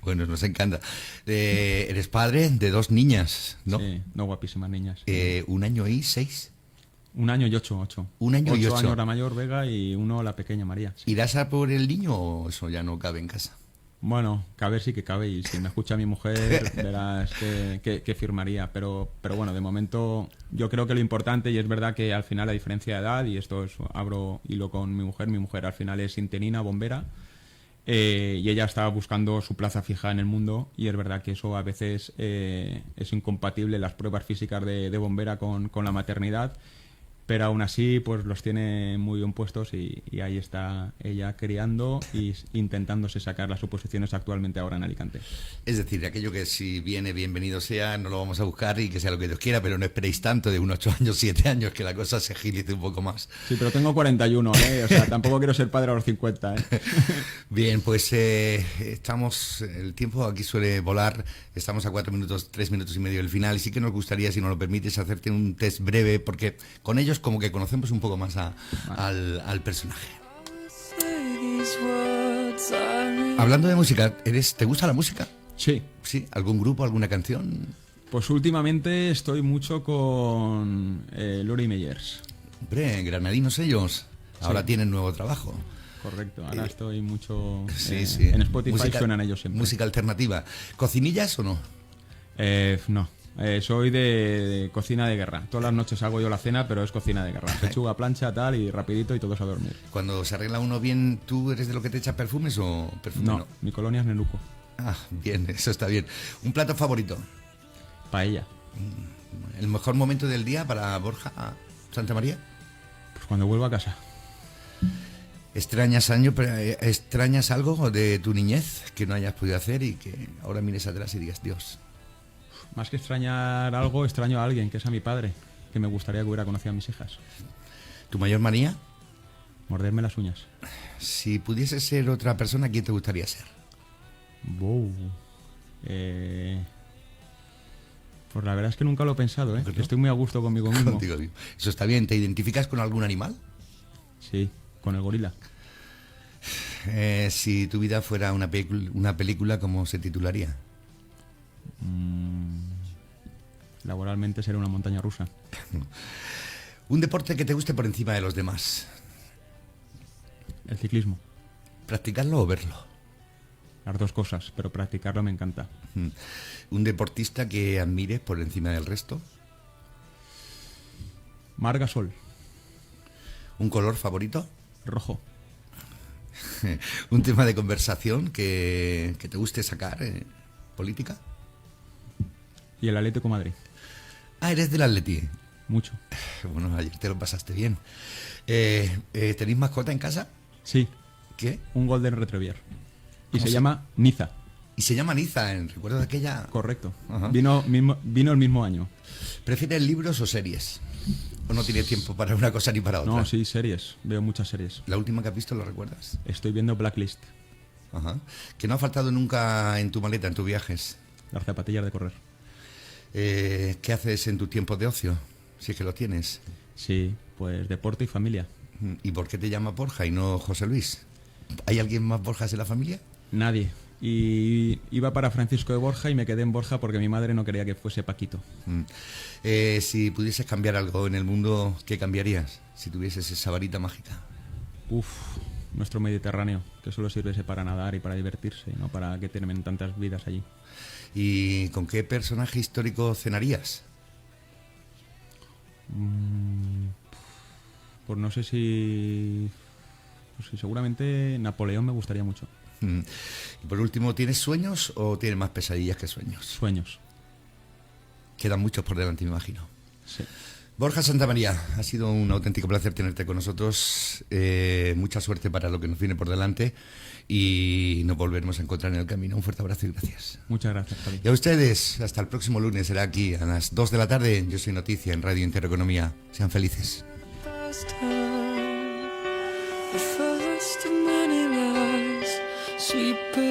[SPEAKER 16] Bueno, nos encanta. Eres padre de 2 niñas, ¿no?
[SPEAKER 17] Sí, 2 guapísimas niñas.
[SPEAKER 16] 1 año y 6.
[SPEAKER 17] 1 año y 8.
[SPEAKER 16] 1 año y 8.
[SPEAKER 17] 8 años la mayor, Vega, y 1 la pequeña, María. Sí.
[SPEAKER 16] ¿Irás a por el niño o eso ya no cabe en casa?
[SPEAKER 17] Bueno, caber sí que cabe, y si me escucha mi mujer, verás que firmaría. Pero bueno, de momento yo creo que lo importante, y es verdad que al final la diferencia de edad, y esto abro hilo con mi mujer al final es interina, bombera, y ella estaba buscando su plaza fija en el mundo, y es verdad que eso a veces es incompatible, las pruebas físicas de bombera con la maternidad. Pero aún así, pues los tiene muy bien puestos, y ahí está ella criando y intentándose sacar las oposiciones actualmente ahora en Alicante.
[SPEAKER 16] Es decir, aquello que si viene, bienvenido sea, no lo vamos a buscar y que sea lo que Dios quiera, pero no esperéis tanto de unos 8 años, 7 años, que la cosa se agilice un poco más.
[SPEAKER 17] Sí, pero tengo 41, ¿eh? O sea, tampoco quiero ser padre a los 50, ¿eh?
[SPEAKER 16] Bien, pues el tiempo aquí suele volar, estamos a 3 minutos y medio del final, y sí que nos gustaría, si nos lo permites, hacerte un test breve, porque con ellos como que conocemos un poco más al personaje. Hablando de música, ¿te gusta la música?
[SPEAKER 17] Sí.
[SPEAKER 16] ¿Sí? ¿Algún grupo, alguna canción?
[SPEAKER 17] Pues últimamente estoy mucho con Lori Meyers.
[SPEAKER 16] Hombre, granadinos ellos. Ahora tienen nuevo trabajo.
[SPEAKER 17] Correcto, ahora estoy mucho
[SPEAKER 16] sí.
[SPEAKER 17] En Spotify, suenan ellos siempre.
[SPEAKER 16] Música alternativa. ¿Cocinillas o no?
[SPEAKER 17] No. Soy de cocina de guerra. Todas las noches hago yo la cena, pero es cocina de guerra. Pechuga, plancha, tal, y rapidito, y todos a dormir.
[SPEAKER 16] Cuando se arregla uno bien, ¿tú eres de lo que te echa perfumes o perfume no?
[SPEAKER 17] Mi colonia es Nenuco.
[SPEAKER 16] Ah, bien, eso está bien. ¿Un plato favorito?
[SPEAKER 17] Paella.
[SPEAKER 16] ¿El mejor momento del día para Borja Santa María?
[SPEAKER 17] Pues cuando vuelvo a casa.
[SPEAKER 16] ¿Extrañas algo de tu niñez que no hayas podido hacer y que ahora mires atrás y digas, Dios?
[SPEAKER 17] Más que extrañar algo, extraño a alguien, que es a mi padre, que me gustaría que hubiera conocido a mis hijas.
[SPEAKER 16] ¿Tu mayor manía?
[SPEAKER 17] Morderme las uñas.
[SPEAKER 16] Si pudieses ser otra persona, ¿quién te gustaría ser?
[SPEAKER 17] Pues la verdad es que nunca lo he pensado, ¿eh? Que estoy muy a gusto conmigo mismo.
[SPEAKER 16] Eso está bien. ¿Te identificas con algún animal?
[SPEAKER 17] Sí, con el gorila.
[SPEAKER 16] Si tu vida fuera una película, ¿cómo se titularía?
[SPEAKER 17] Laboralmente será una montaña rusa.
[SPEAKER 16] Un deporte que te guste por encima de los demás.
[SPEAKER 17] El ciclismo.
[SPEAKER 16] ¿Practicarlo o verlo?
[SPEAKER 17] Las dos cosas, pero practicarlo me encanta.
[SPEAKER 16] ¿Un deportista que admires por encima del resto?
[SPEAKER 17] Marc Gasol.
[SPEAKER 16] ¿Un color favorito?
[SPEAKER 17] Rojo.
[SPEAKER 16] ¿Un tema de conversación que te guste sacar? ¿Política?
[SPEAKER 17] Y el Atlético de Madrid.
[SPEAKER 16] Ah, ¿eres del Atleti?
[SPEAKER 17] Mucho.
[SPEAKER 16] Bueno, ayer te lo pasaste bien. ¿Tenéis mascota en casa?
[SPEAKER 17] Sí.
[SPEAKER 16] ¿Qué?
[SPEAKER 17] Un Golden Retriever. Y se llama Niza.
[SPEAKER 16] Y se llama Niza, en recuerdo de aquella...
[SPEAKER 17] Correcto. Vino el mismo año.
[SPEAKER 16] ¿Prefieres libros o series? ¿O no tienes tiempo para una cosa ni para otra?
[SPEAKER 17] No, sí, series. Veo muchas series.
[SPEAKER 16] ¿La última que has visto lo recuerdas?
[SPEAKER 17] Estoy viendo Blacklist.
[SPEAKER 16] Ajá. ¿Que no ha faltado nunca en tu maleta, en tus viajes?
[SPEAKER 17] Las zapatillas de correr.
[SPEAKER 16] ¿Qué haces en tu tiempo de ocio? Si es que lo tienes.
[SPEAKER 17] Sí, pues deporte y familia.
[SPEAKER 16] ¿Y por qué te llama Borja y no José Luis? ¿Hay alguien más Borjas en la familia?
[SPEAKER 17] Nadie. Y iba para Francisco de Borja y me quedé en Borja porque mi madre no quería que fuese Paquito.
[SPEAKER 16] Si pudieses cambiar algo en el mundo, ¿qué cambiarías? Si tuvieses esa varita mágica.
[SPEAKER 17] nuestro Mediterráneo, que solo sirve para nadar y para divertirse, no para que tengan tantas vidas allí.
[SPEAKER 16] ¿Y con qué personaje histórico cenarías?
[SPEAKER 17] Pues no sé si... seguramente Napoleón me gustaría mucho.
[SPEAKER 16] Y por último, ¿tienes sueños o tienes más pesadillas que sueños?
[SPEAKER 17] Sueños.
[SPEAKER 16] Quedan muchos por delante, me imagino.
[SPEAKER 17] Sí.
[SPEAKER 16] Borja Santamaría, ha sido un auténtico placer tenerte con nosotros. Mucha suerte para lo que nos viene por delante y nos volveremos a encontrar en el camino. Un fuerte abrazo y gracias.
[SPEAKER 17] Muchas gracias, Javi.
[SPEAKER 16] Y a ustedes, hasta el próximo lunes, será aquí a las 2 de la tarde. Yo soy Noticia en Radio Intereconomía. Sean felices.
[SPEAKER 18] The first of many lies she paid.